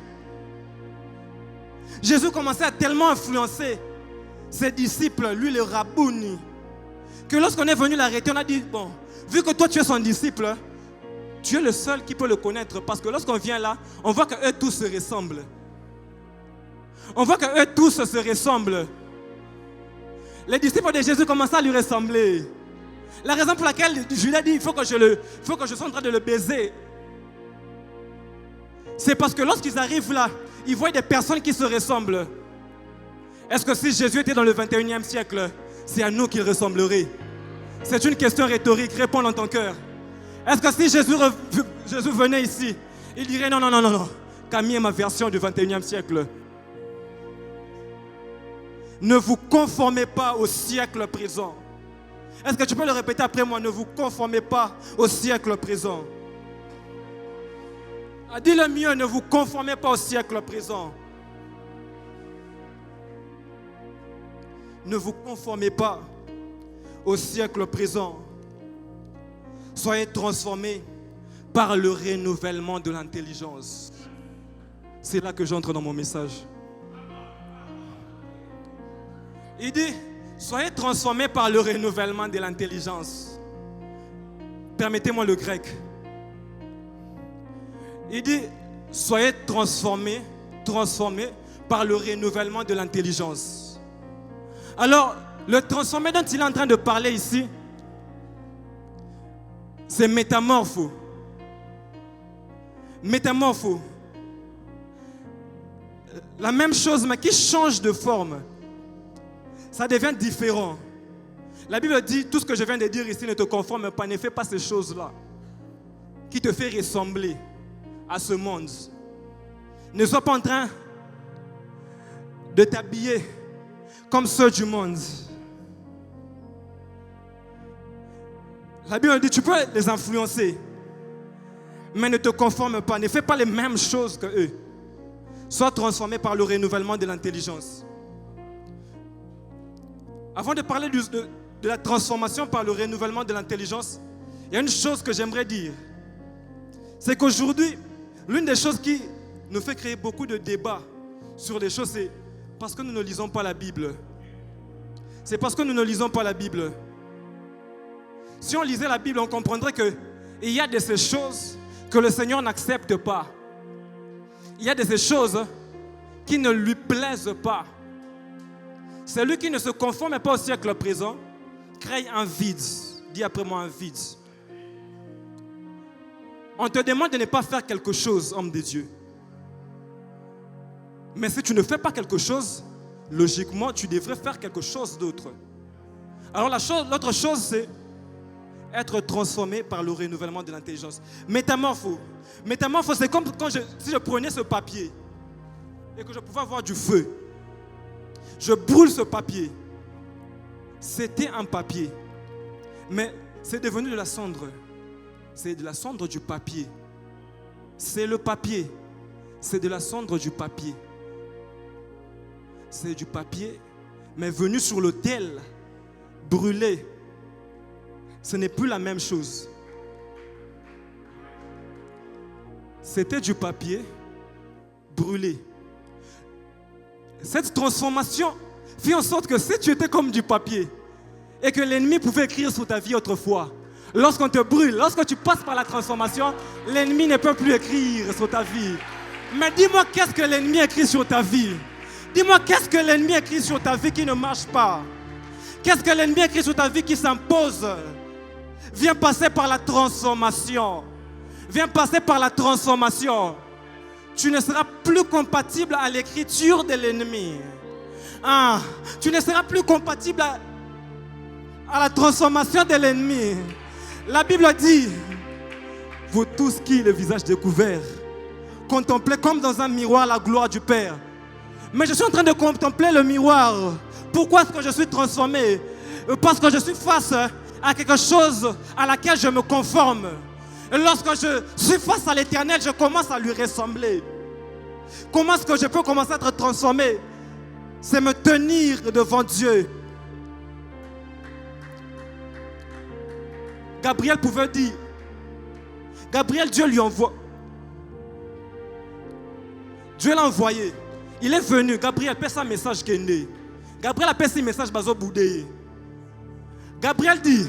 B: Jésus commençait à tellement influencer ses disciples, lui le Rabouni, que lorsqu'on est venu l'arrêter, on a dit, bon, vu que toi tu es son disciple, tu es le seul qui peut le connaître, parce que lorsqu'on vient là, on voit qu'eux tous se ressemblent. On voit qu'eux tous se ressemblent. Les disciples de Jésus commençaient à lui ressembler. La raison pour laquelle Judas dit il faut que je sois en train de le baiser, c'est parce que lorsqu'ils arrivent là, ils voient des personnes qui se ressemblent. Est-ce que si Jésus était dans le 21e siècle, c'est à nous qu'il ressemblerait? C'est une question rhétorique, réponds dans ton cœur. Est-ce que si Jésus venait ici, il dirait non, Camille est ma version du 21e siècle? Ne vous conformez pas au siècle présent. Est-ce que tu peux le répéter après moi? Ne vous conformez pas au siècle présent. Dis-le mieux, ne vous conformez pas au siècle présent. Ne vous conformez pas au siècle présent. Soyez transformés par le renouvellement de l'intelligence. C'est là que j'entre dans mon message. Il dit, soyez transformés par le renouvellement de l'intelligence. Permettez-moi le grec. Il dit, soyez transformés par le renouvellement de l'intelligence. Alors, le transformé dont il est en train de parler ici, c'est métamorpho. Métamorpho. La même chose, mais qui change de forme. Ça devient différent. La Bible dit, tout ce que je viens de dire ici ne te conforme pas, ne fais pas ces choses-là qui te fait ressembler à ce monde. Ne sois pas en train de t'habiller comme ceux du monde. La Bible dit, tu peux les influencer, mais ne te conforme pas, ne fais pas les mêmes choses que eux. Sois transformé par le renouvellement de l'intelligence. Avant de parler de la transformation par le renouvellement de l'intelligence, il y a une chose que j'aimerais dire. C'est qu'aujourd'hui, l'une des choses qui nous fait créer beaucoup de débats sur les choses, c'est parce que nous ne lisons pas la Bible. C'est parce que nous ne lisons pas la Bible. Si on lisait la Bible, on comprendrait qu'il y a de ces choses que le Seigneur n'accepte pas. Il y a de ces choses qui ne lui plaisent pas. Celui qui ne se conforme pas au siècle présent crée un vide. Dis après moi, un vide. On te demande de ne pas faire quelque chose, homme de Dieu. Mais si tu ne fais pas quelque chose, logiquement, tu devrais faire quelque chose d'autre. Alors l'autre chose, c'est être transformé par le renouvellement de l'intelligence. Métamorpho. Métamorpho, c'est comme si je prenais ce papier et que je pouvais avoir du feu. Je brûle ce papier. C'était un papier, mais c'est devenu de la cendre. C'est de la cendre du papier. C'est le papier. C'est de la cendre du papier. C'est du papier, mais venu sur l'autel, brûlé. Ce n'est plus la même chose. C'était du papier brûlé. Cette transformation fit en sorte que si tu étais comme du papier et que l'ennemi pouvait écrire sur ta vie autrefois, lorsqu'on te brûle, lorsque tu passes par la transformation, l'ennemi ne peut plus écrire sur ta vie. Mais dis-moi, qu'est-ce que l'ennemi écrit sur ta vie? Dis-moi, qu'est-ce que l'ennemi écrit sur ta vie qui ne marche pas? Qu'est-ce que l'ennemi écrit sur ta vie qui s'impose? Viens passer par la transformation. Viens passer par la transformation. Tu ne seras plus compatible à l'écriture de l'ennemi. Tu ne seras plus compatible à la transformation de l'ennemi. La Bible dit, vous tous qui, le visage découvert, contemplez comme dans un miroir la gloire du Père. Mais je suis en train de contempler le miroir. Pourquoi est-ce que je suis transformé? Parce que je suis face à quelque chose à laquelle je me conforme. Et lorsque je suis face à l'Éternel, je commence à lui ressembler. Comment est-ce que je peux commencer à être transformé? C'est me tenir devant Dieu. Gabriel pouvait dire, Gabriel, Dieu lui envoie. Dieu l'a envoyé. Il est venu. Gabriel, passe un message qui est né. Gabriel a passé un message bazo boudé. Gabriel dit,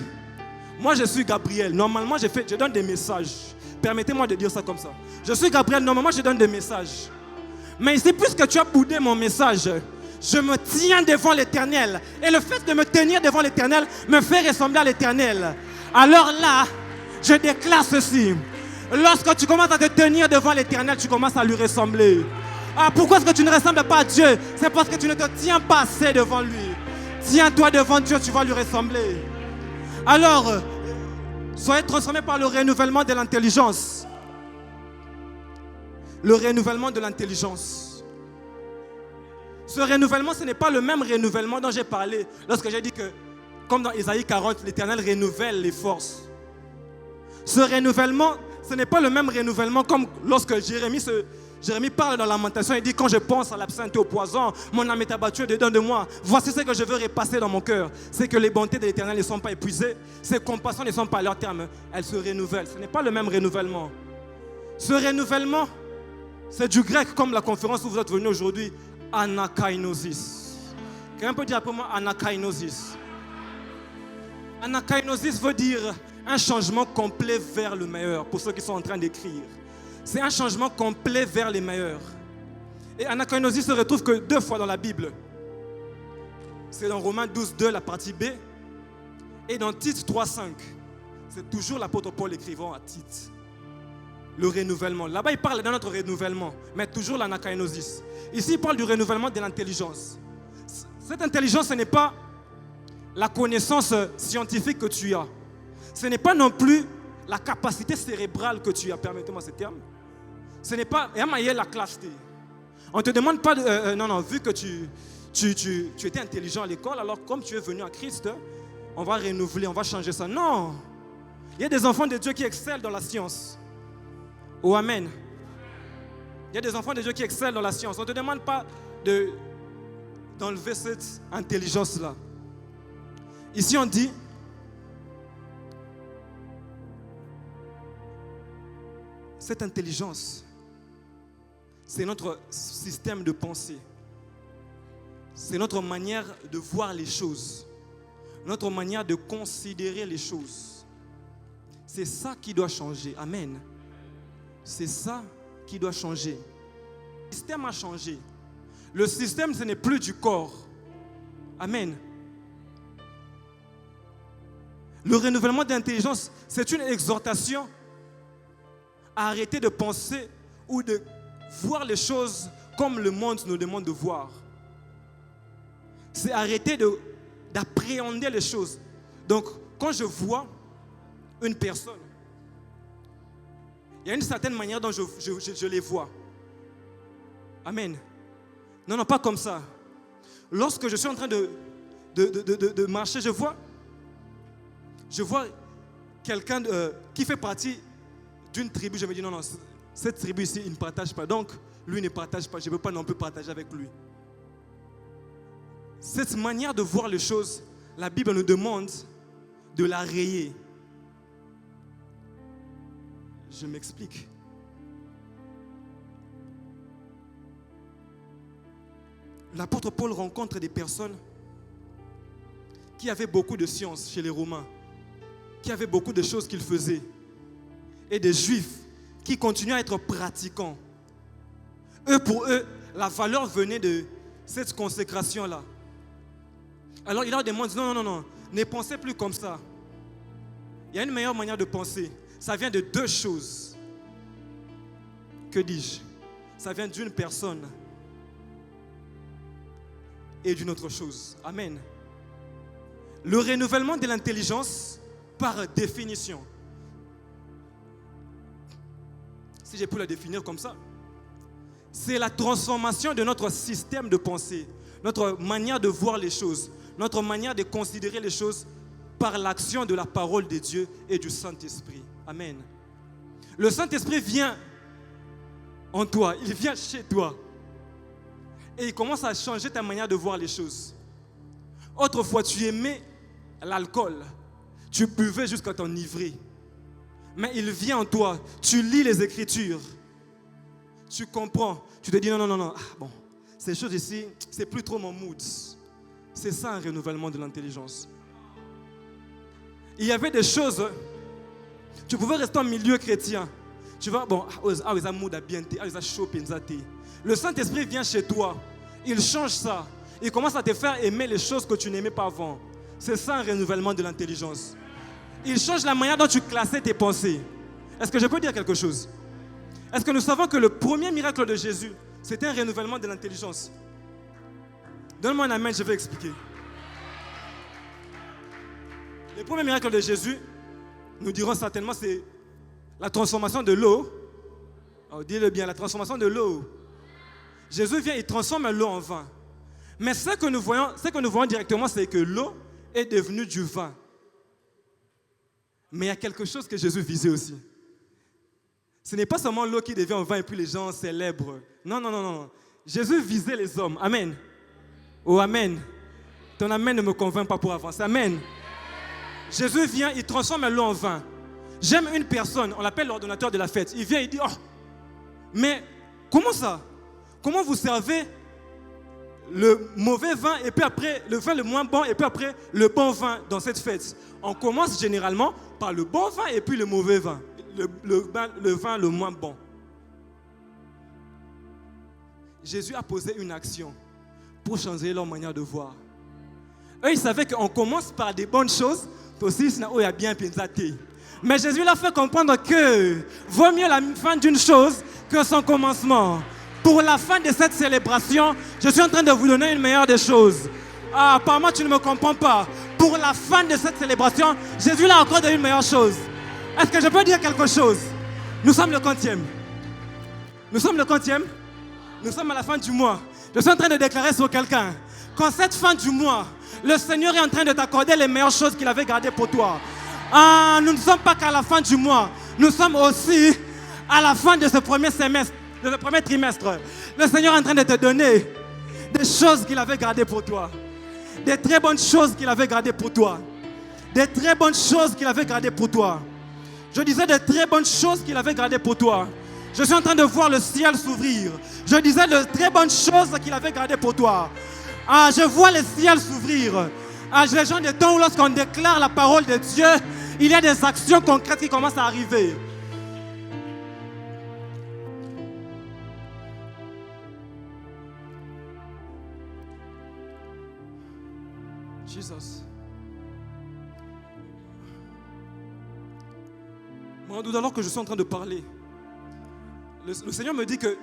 B: moi je suis Gabriel. Normalement, je donne des messages. Permettez-moi de dire ça comme ça. Je suis Gabriel. Normalement, je donne des messages. Mais ici, puisque tu as boudé mon message, je me tiens devant l'Éternel. Et le fait de me tenir devant l'Éternel me fait ressembler à l'Éternel. Alors là, je déclare ceci. Lorsque tu commences à te tenir devant l'Éternel, tu commences à lui ressembler. Pourquoi est-ce que tu ne ressembles pas à Dieu? C'est parce que tu ne te tiens pas assez devant lui. Tiens-toi devant Dieu, tu vas lui ressembler. Alors, soyez transformés par le renouvellement de l'intelligence. Le renouvellement de l'intelligence. Ce renouvellement, ce n'est pas le même renouvellement dont j'ai parlé lorsque j'ai dit que, comme dans Isaïe 40, l'Éternel renouvelle les forces. Ce renouvellement, ce n'est pas le même renouvellement comme lorsque Jérémie parle dans Lamentation, il dit: quand je pense à l'absinthe et au poison, mon âme est abattue dedans de moi. Voici ce que je veux repasser dans mon cœur. C'est que les bontés de l'Éternel ne sont pas épuisées, ses compassions ne sont pas à leur terme, elles se renouvellent. Ce n'est pas le même renouvellement. Ce renouvellement, c'est du grec, comme la conférence où vous êtes venus aujourd'hui, anakainosis. Quelqu'un peut dire après moi anakainosis? Anakainosis veut dire un changement complet vers le meilleur, pour ceux qui sont en train d'écrire. C'est un changement complet vers les meilleurs. Et anakainosis se retrouve que 2 fois dans la Bible. C'est dans Romains 12, 2, la partie B, et dans Tite 3, 5. C'est toujours l'apôtre Paul écrivant à Tite. Le renouvellement. Là-bas, il parle de notre renouvellement, mais toujours l'anakainosis. Ici, il parle du renouvellement de l'intelligence. Cette intelligence, ce n'est pas la connaissance scientifique que tu as. Ce n'est pas non plus la capacité cérébrale que tu as. Permettez-moi ce terme. Ce n'est pas la classe. On ne te demande pas, vu que tu étais intelligent à l'école, alors comme tu es venu à Christ, on va renouveler, on va changer ça. Non. Il y a des enfants de Dieu qui excellent dans la science. Oh, amen. Il y a des enfants de Dieu qui excellent dans la science. On ne te demande pas d'enlever cette intelligence-là. Ici, on dit, cette intelligence, c'est notre système de pensée. C'est notre manière de voir les choses. Notre manière de considérer les choses. C'est ça qui doit changer. Amen. C'est ça qui doit changer. Le système a changé. Le système, ce n'est plus du corps. Amen. Le renouvellement de l'intelligence, c'est une exhortation à arrêter de penser ou de voir les choses comme le monde nous demande de voir. C'est arrêter d'appréhender les choses. Donc, quand je vois une personne, il y a une certaine manière dont je les vois. Amen. Non, pas comme ça. Lorsque je suis en train de marcher, je vois quelqu'un qui fait partie d'une tribu. Je me dis non, cette tribu ici, il ne partage pas. Donc, lui ne partage pas. Je ne peux pas non plus partager avec lui. Cette manière de voir les choses, la Bible nous demande de la rayer. Je m'explique. L'apôtre Paul rencontre des personnes qui avaient beaucoup de science chez les Romains, qui avaient beaucoup de choses qu'ils faisaient, et des Juifs qui continuaient à être pratiquants. Pour eux, la valeur venait de cette consécration-là. Alors il leur demande, non, ne pensez plus comme ça. Il y a une meilleure manière de penser. Ça vient de 2 choses. Que dis-je? Ça vient d'une personne et d'une autre chose. Amen. Le renouvellement de l'intelligence, par définition, si j'ai pu la définir comme ça, c'est la transformation de notre système de pensée, notre manière de voir les choses, notre manière de considérer les choses par l'action de la parole de Dieu et du Saint-Esprit. Amen. Le Saint-Esprit vient en toi, il vient chez toi. Et il commence à changer ta manière de voir les choses. Autrefois, tu aimais l'alcool. Tu buvais jusqu'à t'enivrer. Mais il vient en toi. Tu lis les Écritures. Tu comprends. Tu te dis non. Ces choses ici, c'est plus trop mon mood. C'est ça un renouvellement de l'intelligence. Il y avait des choses. Tu pouvais rester en milieu chrétien. Tu vas, le Saint-Esprit vient chez toi. Il change ça. Il commence à te faire aimer les choses que tu n'aimais pas avant. C'est ça un renouvellement de l'intelligence. Il change la manière dont tu classais tes pensées. Est-ce que je peux dire quelque chose? Est-ce que nous savons que le premier miracle de Jésus, c'était un renouvellement de l'intelligence? Donne-moi un amen, je vais expliquer. Le premier miracle de Jésus, nous dirons certainement, c'est la transformation de l'eau. Oh, dis-le bien, la transformation de l'eau. Jésus vient, il transforme l'eau en vin. Mais ce que nous voyons directement, c'est que l'eau est devenue du vin. Mais il y a quelque chose que Jésus visait aussi. Ce n'est pas seulement l'eau qui devient vin et puis les gens célèbrent. Non, non, non, non. Jésus visait les hommes. Amen. Oh, amen. Ton amen ne me convainc pas pour avancer. Amen. Jésus vient, il transforme l'eau en vin. J'aime une personne, on l'appelle l'ordonnateur de la fête. Il vient, il dit, oh, mais comment ça? Comment vous servez le mauvais vin et puis après le vin le moins bon et puis après le bon vin dans cette fête? On commence généralement par le bon vin et puis le mauvais vin. Le vin le moins bon. Jésus a posé une action pour changer leur manière de voir. Eux, ils savaient qu'on commence par des bonnes choses. Aussi, il y a bien pinzaté. Mais Jésus leur fait comprendre que vaut mieux la fin d'une chose que son commencement. Pour la fin de cette célébration, je suis en train de vous donner une meilleure des choses. Ah, apparemment, tu ne me comprends pas. Pour la fin de cette célébration, Jésus leur a encore donné une meilleure chose. Est-ce que je peux dire quelque chose? Nous sommes le 50e. Nous sommes le 50e. Nous sommes à la fin du mois. Je suis en train de déclarer sur quelqu'un qu'en cette fin du mois, le Seigneur est en train de t'accorder les meilleures choses qu'il avait gardées pour toi. Ah, nous ne sommes pas qu'à la fin du mois. Nous sommes aussi à la fin de ce premier semestre, de ce premier trimestre. Le Seigneur est en train de te donner des choses qu'il avait gardées pour toi. Des très bonnes choses qu'il avait gardées pour toi. Des très bonnes choses qu'il avait gardées pour toi. Je disais des très bonnes choses qu'il avait gardées pour toi. Je suis en train de voir le ciel s'ouvrir. Je disais de très bonnes choses qu'il avait gardées pour toi. Ah, je vois le ciel s'ouvrir. Ah, les gens de temps où lorsqu'on déclare la parole de Dieu, il y a des actions concrètes qui commencent à arriver. Jesus. Moi, alors que je suis en train de parler, le Seigneur me dit que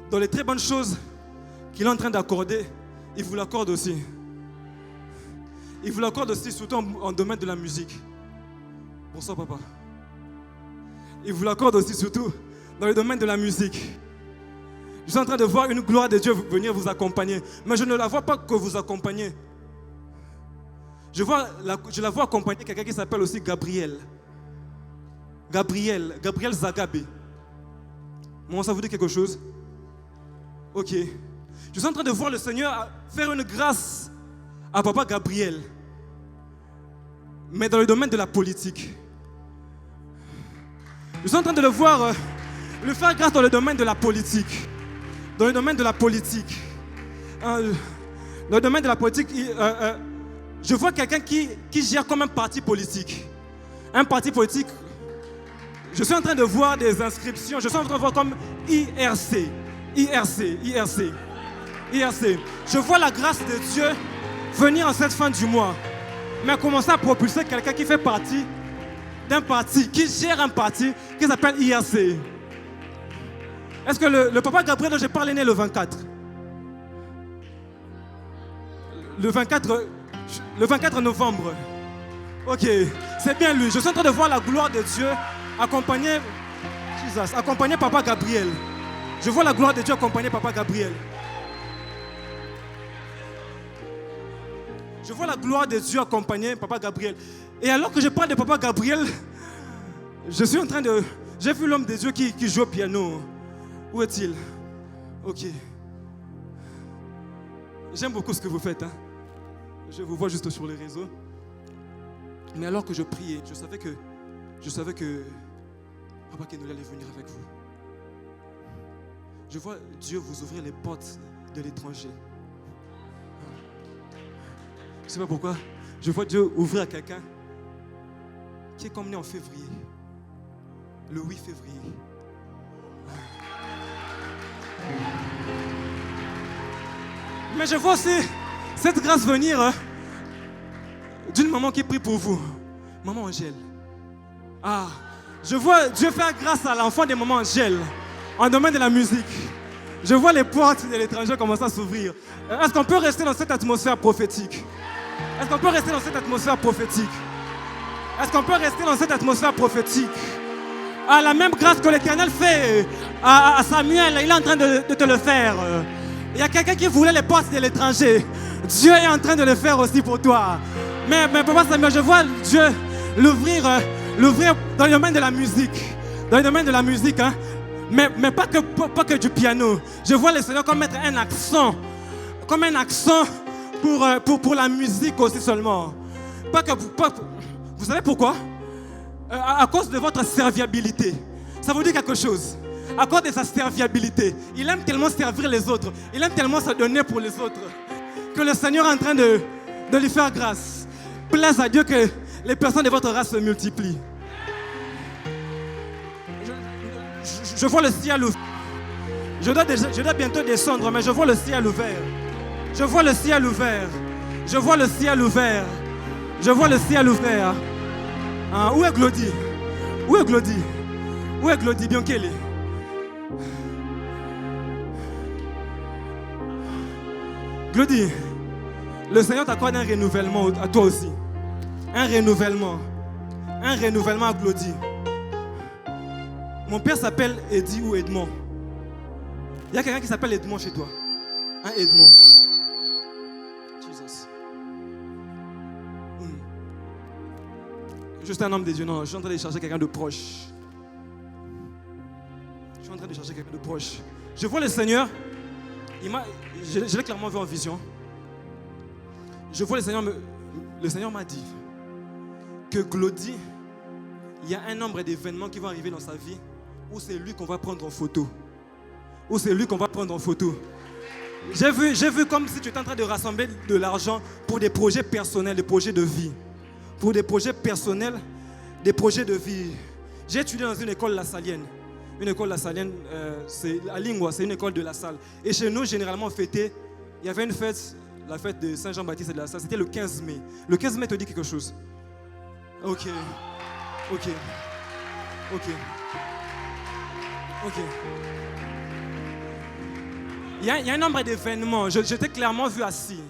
B: dans les très bonnes choses qu'il est en train d'accorder, il vous l'accorde aussi. Il vous l'accorde aussi, surtout en domaine de la musique. Bonsoir, papa. Il vous l'accorde aussi, surtout dans le domaine de la musique. Je suis en train de voir une gloire de Dieu venir vous accompagner. Mais je ne la vois pas que vous accompagner. Je la vois accompagner quelqu'un qui s'appelle aussi Gabriel. Gabriel Zagabé. Bon, ça vous dit quelque chose? Ok. Je suis en train de voir le Seigneur faire une grâce à papa Gabriel. Mais dans le domaine de la politique. Je suis en train de le voir le faire grâce dans le domaine de la politique. Dans le domaine de la politique. Dans le domaine de la politique, je vois quelqu'un qui gère comme un parti politique. Un parti politique. Je suis en train de voir des inscriptions. Je suis en train de voir comme IRC. Je vois la grâce de Dieu venir en cette fin du mois. Mais commencer à propulser quelqu'un qui fait partie d'un parti, qui gère un parti qui s'appelle IRC. Est-ce que le papa Gabriel dont j'ai parlé est né le 24? Le 24 novembre. Ok, c'est bien lui. Je suis en train de voir la gloire de Dieu accompagner papa Gabriel. Je vois la gloire de Dieu accompagner papa Gabriel. Je vois la gloire de Dieu accompagner papa Gabriel. Et alors que je parle de papa Gabriel, je suis en train de... J'ai vu l'homme de Dieu qui joue au piano. Où est-il? Ok. J'aime beaucoup ce que vous faites. Hein? Je vous vois juste sur les réseaux. Mais alors que je priais, je savais que papa Kenoli allait venir avec vous. Je vois Dieu vous ouvrir les portes de l'étranger. Je ne sais pas pourquoi. Je vois Dieu ouvrir à quelqu'un qui est comme né en février. Le 8 février. Mais je vois aussi cette grâce venir d'une maman qui prie pour vous. Maman Angèle. Ah, je vois Dieu faire grâce à l'enfant des mamans Angèle en domaine de la musique. Je vois les portes de l'étranger commencer à s'ouvrir. Est-ce qu'on peut rester dans cette atmosphère prophétique? Est-ce qu'on peut rester dans cette atmosphère prophétique? Est-ce qu'on peut rester dans cette atmosphère prophétique? La même grâce que l'Éternel fait à Samuel, il est en train de te le faire.
D: Il y a quelqu'un qui voulait les postes de l'étranger. Dieu est en train de le faire aussi pour toi. Mais Papa Samuel, je vois Dieu l'ouvrir dans le domaine de la musique. Dans le domaine de la musique, hein. Mais pas que du piano. Je vois le Seigneur comme mettre un accent. Comme un accent pour la musique aussi seulement. Vous savez pourquoi? À cause de votre serviabilité. Ça vous dit quelque chose? À cause de sa serviabilité. Il aime tellement servir les autres. Il aime tellement se donner pour les autres. Que le Seigneur est en train de lui faire grâce. Plaise à Dieu que les personnes de votre race se multiplient. Je vois le ciel ouvert. Je dois bientôt descendre, mais je vois le ciel ouvert. Je vois le ciel ouvert. Je vois le ciel ouvert. Je vois le ciel ouvert. Ah, où est Glody? Où est Glody? Où est Glody Biankele? Glody, le Seigneur t'accorde un renouvellement à toi aussi. Un renouvellement. Un renouvellement à Glody. Mon père s'appelle Eddie ou Edmond. Il y a quelqu'un qui s'appelle Edmond chez toi. Un Edmond. Jesus. Je suis un homme de Dieu, non. Je suis en train de chercher quelqu'un de proche. Je suis en train de chercher quelqu'un de proche. Je vois le Seigneur. Je l'ai clairement vu en vision. Je vois le Seigneur m'a dit que Glody, il y a un nombre d'événements qui vont arriver dans sa vie où c'est lui qu'on va prendre en photo. Où c'est lui qu'on va prendre en photo. J'ai vu comme si tu étais en train de rassembler de l'argent pour des projets personnels, des projets de vie. Pour des projets personnels, des projets de vie. J'ai étudié dans une école lasallienne. Une école lasallienne, c'est à Lingua, c'est une école de La Salle. Et chez nous, généralement, il y avait une fête, la fête de Saint-Jean-Baptiste et de La Salle. C'était le 15 mai. Le 15 mai te dit quelque chose? Ok. Il y a un nombre d'événements. Je t'ai clairement vu assis.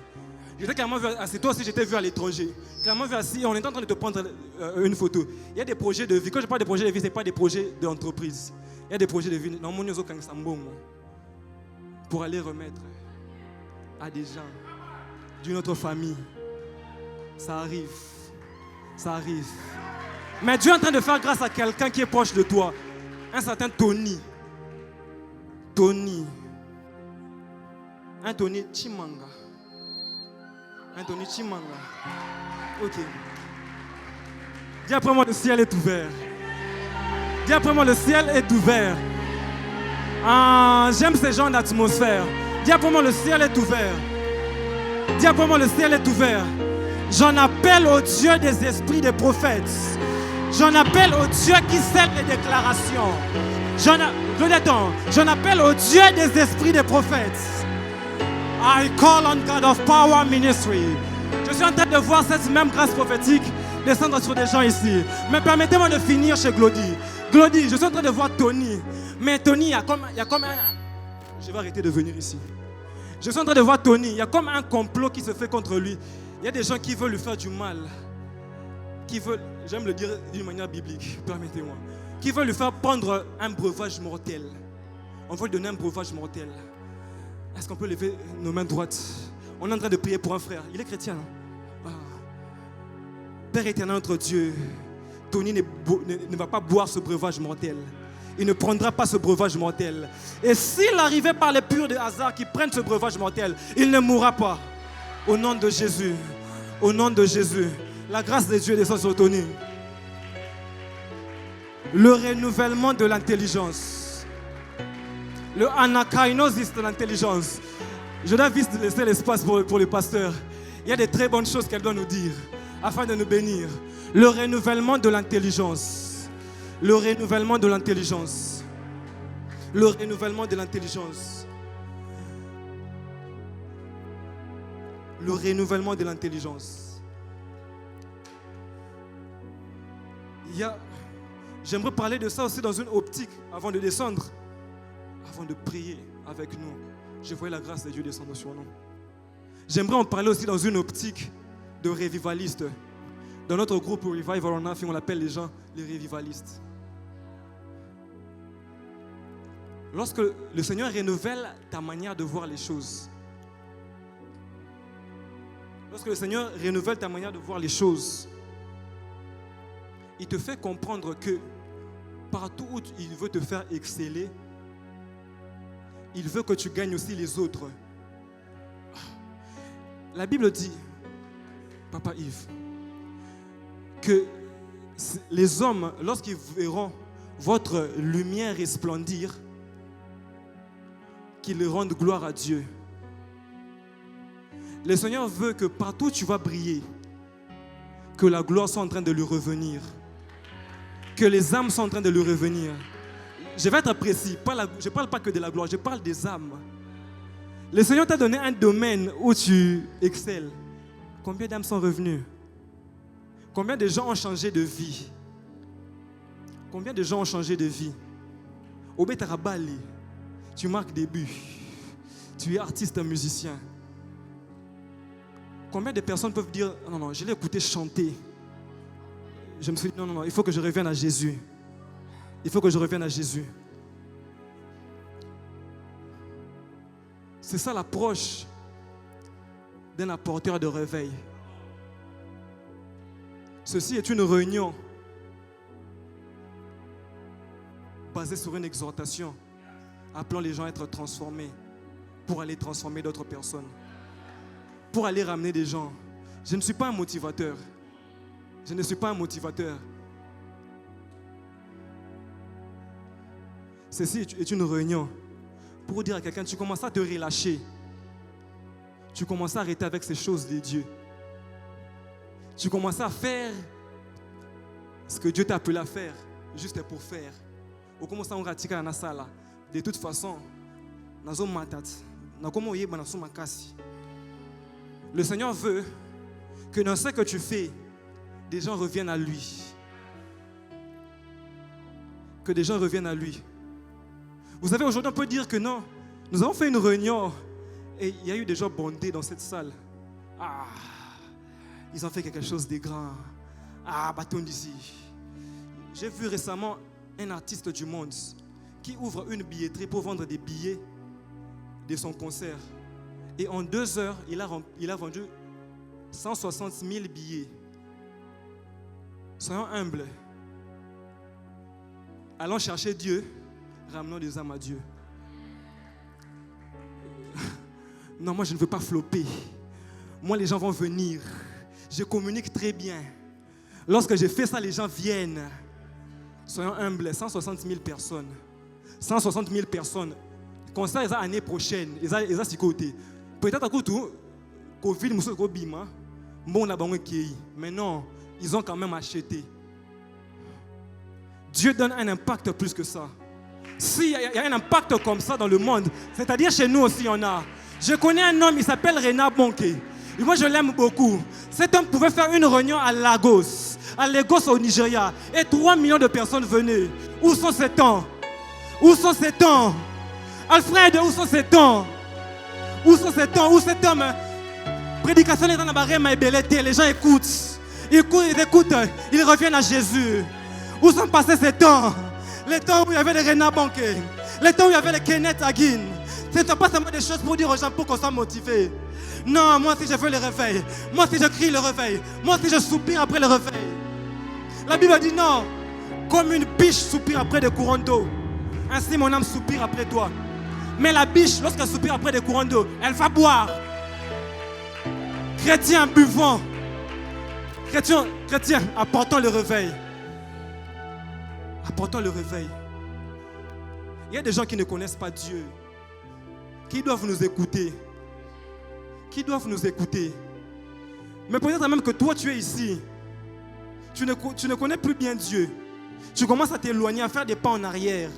D: Toi aussi, j'étais vu à l'étranger. Clairement vu assis. On est en train de te prendre une photo. Il y a des projets de vie. Quand je parle de projets de vie, ce n'est pas des projets d'entreprise. Il y a des projets de vie. Pour aller remettre à des gens d'une autre famille. Ça arrive. Mais Dieu est en train de faire grâce à quelqu'un qui est proche de toi. Un certain Tony. Un Tony Chimanga. Ok. Dis après moi, le ciel est ouvert. Dis après moi, le ciel est ouvert. J'aime ces genres d'atmosphère. Dis après moi, le ciel est ouvert. Dis après moi, le ciel est ouvert. J'en appelle au Dieu des esprits des prophètes. J'en appelle au Dieu qui scelle les déclarations. J'en appelle au Dieu des esprits des prophètes. I call on God of Power Ministry. Je suis en train de voir cette même grâce prophétique descendre sur des gens ici. Mais permettez-moi de finir chez Glody. Glody, je suis en train de voir Tony. Mais Tony, il y a comme un... Je vais arrêter de venir ici. Je suis en train de voir Tony. Il y a comme un complot qui se fait contre lui. Il y a des gens qui veulent lui faire du mal. J'aime le dire d'une manière biblique, permettez-moi. Qui veulent lui faire prendre un breuvage mortel. On veut lui donner un breuvage mortel. Est-ce qu'on peut lever nos mains droites? On est en train de prier pour un frère. Il est chrétien. Hein? Père éternel, notre Dieu, Tony ne va pas boire ce breuvage mortel. Il ne prendra pas ce breuvage mortel. Et s'il arrivait par les purs de hasard qui prennent ce breuvage mortel, il ne mourra pas. Au nom de Jésus. Au nom de Jésus. La grâce de Dieu descend sur Tony. Le renouvellement de l'intelligence. Le anakainosis de l'intelligence. Je dois vite laisser l'espace pour le pasteur. Il y a des très bonnes choses qu'elle doit nous dire afin de nous bénir. Le renouvellement de l'intelligence. Le renouvellement de l'intelligence. Le renouvellement de l'intelligence. Le renouvellement de l'intelligence. J'aimerais parler de ça aussi dans une optique avant de descendre. Avant de prier avec nous, je voyais la grâce de Dieu descendre sur nous. J'aimerais en parler aussi dans une optique de révivalistes. Dans notre groupe Revival on Nothing, on appelle les gens les révivalistes. lorsque le Seigneur renouvelle ta manière de voir les choses, lorsque le Seigneur renouvelle ta manière de voir les choses, il te fait comprendre que partout où il veut te faire exceller, il veut que tu gagnes aussi les autres. La Bible dit, Papa Yves, que les hommes, lorsqu'ils verront votre lumière resplendir, qu'ils rendent gloire à Dieu. Le Seigneur veut que partout où tu vas briller, que la gloire soit en train de lui revenir, que les âmes sont en train de lui revenir. Je vais être précis, je ne parle pas que de la gloire, je parle des âmes. Le Seigneur t'a donné un domaine où tu excelles. Combien d'âmes sont revenues? Combien de gens ont changé de vie? Combien de gens ont changé de vie? Obé Tarabali, tu marques des buts. Tu es artiste, musicien. Combien de personnes peuvent dire, non, je l'ai écouté chanter. Je me suis dit, non, il faut que je revienne à Jésus. Il faut que je revienne à Jésus. C'est ça l'approche d'un apporteur de réveil. Ceci est une réunion basée sur une exhortation appelant les gens à être transformés pour aller transformer d'autres personnes, pour aller ramener des gens. Je ne suis pas un motivateur. Je ne suis pas un motivateur. Ceci est une réunion pour dire à quelqu'un, tu commences à te relâcher. Tu commences à arrêter avec ces choses de Dieu. Tu commences à faire ce que Dieu t'a appelé à faire, juste pour faire. Au commence à ratika na sala. De toute façon, le Seigneur veut que dans ce que tu fais, des gens reviennent à lui. Que des gens reviennent à lui. Vous savez, aujourd'hui, on peut dire que non. Nous avons fait une réunion et il y a eu des gens bondés dans cette salle. Ah, ils ont fait quelque chose de grand. Ah, bâton d'ici. J'ai vu récemment un artiste du monde qui ouvre une billetterie pour vendre des billets de son concert. Et en 2 heures, il a vendu 160 000 billets. Soyons humbles. Allons chercher Dieu. Ramenons des âmes à Dieu. Non, moi je ne veux pas flopper. Moi les gens vont venir. Je communique très bien. Lorsque je fais ça, les gens viennent. Soyons humbles, 160 000 personnes. 160 000 personnes. Comme ça, l'année prochaine, ils ont ce côté. Peut-être à cause de Covid, mais non, ils ont quand même acheté. Dieu donne un impact plus que ça. S'il y a un impact comme ça dans le monde, c'est-à-dire chez nous aussi, il y en a. Je connais un homme, il s'appelle Rena Bonke. Et moi, je l'aime beaucoup. Cet homme pouvait faire une réunion à Lagos au Nigeria. Et 3 millions de personnes venaient. Où sont ces temps? Où sont ces temps? Alfred, où sont ces temps? Où sont ces temps? Où cet homme? Prédication est dans la barrière, les gens écoutent. Ils écoutent, ils reviennent à Jésus. Où sont passés ces temps? Les temps où il y avait les Rena Bonke, les temps où il y avait les Kenneth Hagin. Ce ne sont pas seulement des choses pour dire aux gens pour qu'on soit motivé. Non, moi si je veux le réveil, moi si je crie le réveil, moi si je soupire après le réveil. La Bible dit non, comme une biche soupire après des courants d'eau, ainsi mon âme soupire après toi. Mais la biche, lorsqu'elle soupire après des courants d'eau, elle va boire. Chrétien, buvons. Chrétien, apportons le réveil. Apportons le réveil. Il y a des gens qui ne connaissent pas Dieu, qui doivent nous écouter. Qui doivent nous écouter. Mais peut-être même que toi, tu es ici. Tu ne connais plus bien Dieu. Tu commences à t'éloigner, à faire des pas en arrière.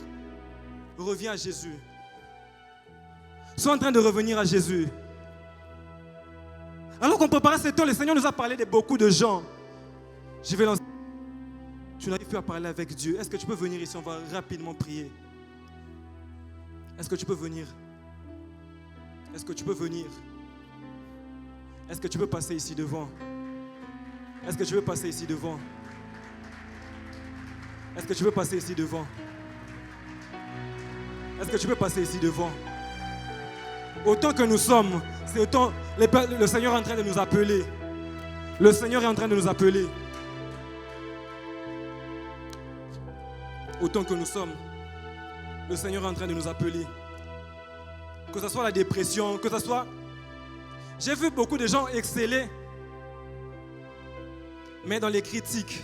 D: Reviens à Jésus. Sois en train de revenir à Jésus. Alors qu'on préparait ce temps, le Seigneur nous a parlé de beaucoup de gens. Je vais lancer. Tu n'arrives plus à parler avec Dieu. Est-ce que tu peux venir ici? On va rapidement prier. Est-ce que tu peux venir? Est-ce que tu peux venir? Est-ce que tu peux passer ici devant? Est-ce que tu veux passer ici devant? Est-ce que tu veux passer ici devant? Est-ce que tu peux passer ici devant? Autant que nous sommes, c'est autant le Seigneur est en train de nous appeler. Le Seigneur est en train de nous appeler. Autant que nous sommes, le Seigneur est en train de nous appeler. Que ce soit la dépression, que ce soit... J'ai vu beaucoup de gens exceller, mais dans les critiques.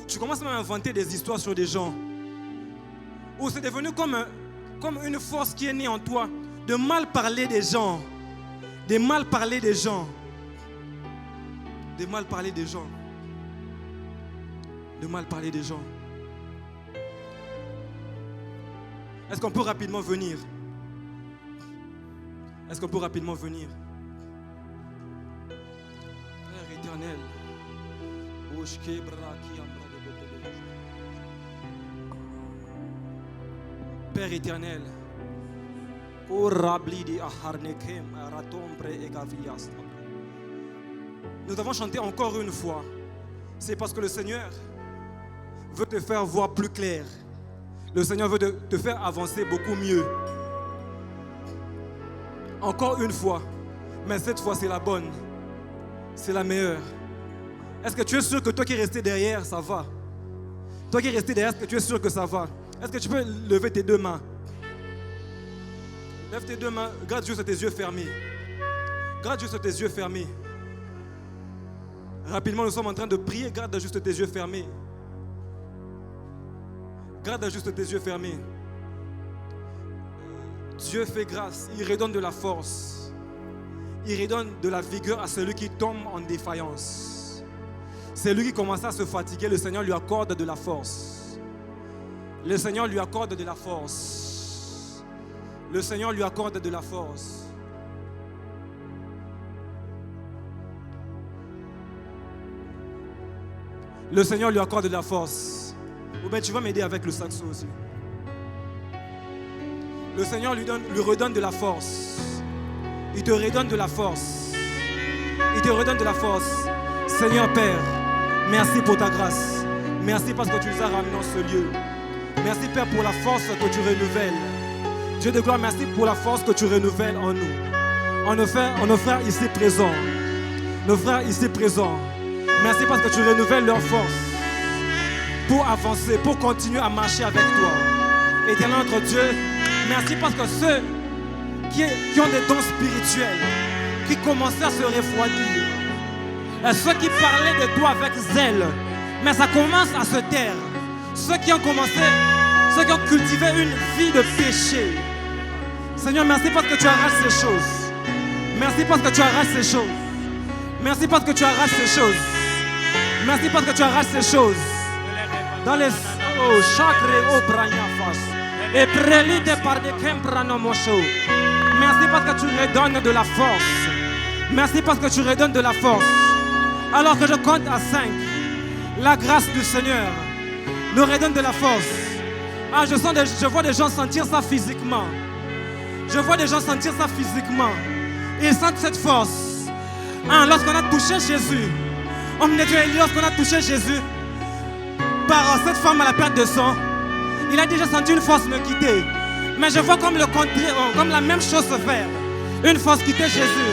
D: Tu commences même à inventer des histoires sur des gens. Où c'est devenu comme une force qui est née en toi, de mal parler des gens. De mal parler des gens. De mal parler des gens. De mal parler des gens. Est-ce qu'on peut rapidement venir? Est-ce qu'on peut rapidement venir? Père éternel. Père éternel. Nous avons chanté encore une fois. C'est parce que le Seigneur veut te faire voir plus clair. Le Seigneur veut te faire avancer beaucoup mieux. Encore une fois. Mais cette fois, c'est la bonne. C'est la meilleure. Est-ce que tu es sûr que toi qui es resté derrière, ça va? Toi qui es resté derrière, est-ce que tu es sûr que ça va? Est-ce que tu peux lever tes deux mains? Lève tes deux mains. Garde juste tes yeux fermés. Garde juste tes yeux fermés. Rapidement, nous sommes en train de prier. Garde juste tes yeux fermés. Garde juste tes yeux fermés. Dieu fait grâce. Il redonne de la force. Il redonne de la vigueur à celui qui tombe en défaillance. Celui qui commence à se fatiguer, le Seigneur lui accorde de la force. Le Seigneur lui accorde de la force. Le Seigneur lui accorde de la force. Le Seigneur lui accorde de la force. Ou bien tu vas m'aider avec le saxo aussi. Le Seigneur lui redonne de la force. Il te redonne de la force. Il te redonne de la force. Seigneur Père, merci pour ta grâce. Merci parce que tu nous as ramenés en ce lieu. Merci Père pour la force que tu renouvelles. Dieu de gloire, merci pour la force que tu renouvelles en nous. En nos frères ici présents. Nos frères ici présents. Merci parce que tu renouvelles leur force pour avancer, pour continuer à marcher avec toi. Éternel notre Dieu, merci parce que ceux qui ont des dons spirituels, qui commençaient à se refroidir, ceux qui parlaient de toi avec zèle, mais ça commence à se taire. Ceux qui ont cultivé une vie de péché. Seigneur, merci parce que tu arraches ces choses. Merci parce que tu arraches ces choses. Merci parce que tu arraches ces choses. Merci parce que tu arraches ces choses. Dans les chakres au bragnafas. Et prélite par des kempranomosho. Merci parce que tu redonnes de la force. Merci parce que tu redonnes de la force. Alors que je compte à 5, la grâce du Seigneur nous redonne de la force. Ah, je vois des gens sentir ça physiquement. Je vois des gens sentir ça physiquement. Ils sentent cette force. Ah, lorsqu'on a touché Jésus, homme de Dieu, lorsqu'on a touché Jésus, par cette femme à la perte de sang, il a déjà senti une force me quitter. Mais je vois comme la même chose se faire. Une force quitter Jésus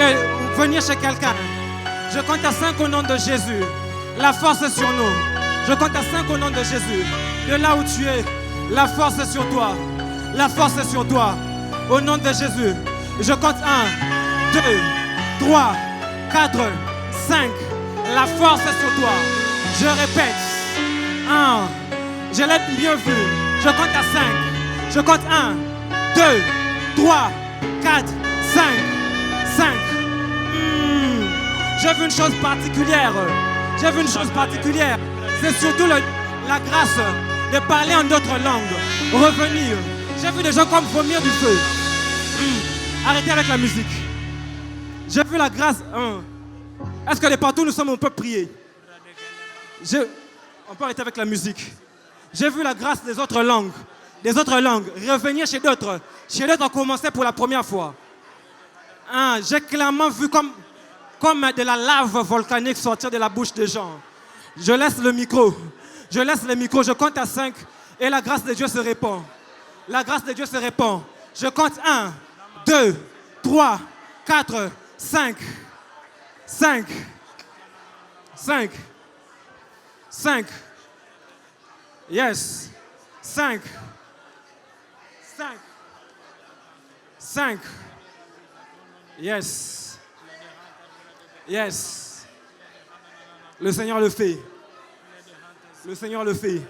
D: et venir chez quelqu'un. Je compte à 5 au nom de Jésus. La force est sur nous. Je compte à 5 au nom de Jésus. De là où tu es, la force est sur toi. La force est sur toi. Au nom de Jésus. Je compte 1, 2, 3, 4, 5. La force est sur toi. Je répète. 1. Je l'ai bien vu. Je compte à 5. Je compte 1, 2, 3, 4, 5. 5. J'ai vu une chose particulière. J'ai vu une chose particulière. C'est surtout la grâce de parler en d'autres langues. Revenir. J'ai vu des gens comme vomir du feu. Arrêtez avec la musique. J'ai vu la grâce. Est-ce que de partout nous sommes, on peut prier? On peut arrêter avec la musique. J'ai vu la grâce des autres langues. Des autres langues. Revenir chez d'autres. Chez d'autres, on commençait pour la première fois. J'ai clairement vu comme de la lave volcanique sortir de la bouche des gens. Je laisse le micro. Je compte à 5 et la grâce de Dieu se répand. La grâce de Dieu se répand. Je compte 1, 2, 3, 4, 5. 5. 5. 5. Yes. 5. 5. 5. Yes. Yes. Le Seigneur le fait. Le Seigneur le fait.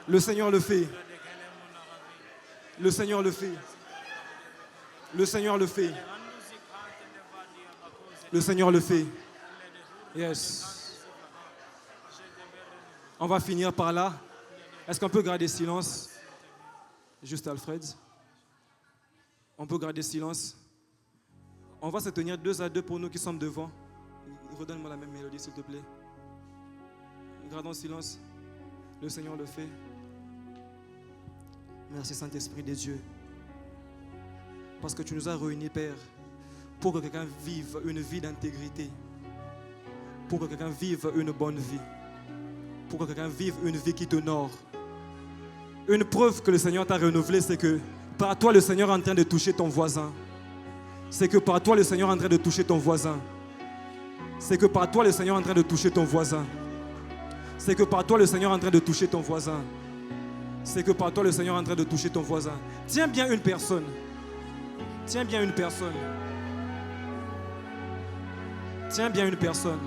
D: Le Seigneur le fait. Le Seigneur le fait. Le Seigneur le fait. Le Seigneur le fait. Yes. On va finir par là. Est-ce qu'on peut garder silence? Juste Alfred. On peut garder silence. On va se tenir 2 à 2 pour nous qui sommes devant. Redonne-moi la même mélodie, s'il te plaît. Gardons silence. Le Seigneur le fait. Merci Saint-Esprit de Dieu. Parce que tu nous as réunis, Père, pour que quelqu'un vive une vie d'intégrité. Pour que quelqu'un vive une bonne vie. Pour que quelqu'un vive une vie qui t'honore. Une preuve que le Seigneur t'a renouvelé, c'est que par toi, le Seigneur est en train de toucher ton voisin. C'est que par toi, le Seigneur est en train de toucher ton voisin. C'est que par toi, le Seigneur est en train de toucher ton voisin. C'est que par toi, le Seigneur est en train de toucher ton voisin. C'est que par toi, le Seigneur est en train de toucher ton voisin. Tiens bien une personne. Tiens bien une personne. Tiens bien une personne.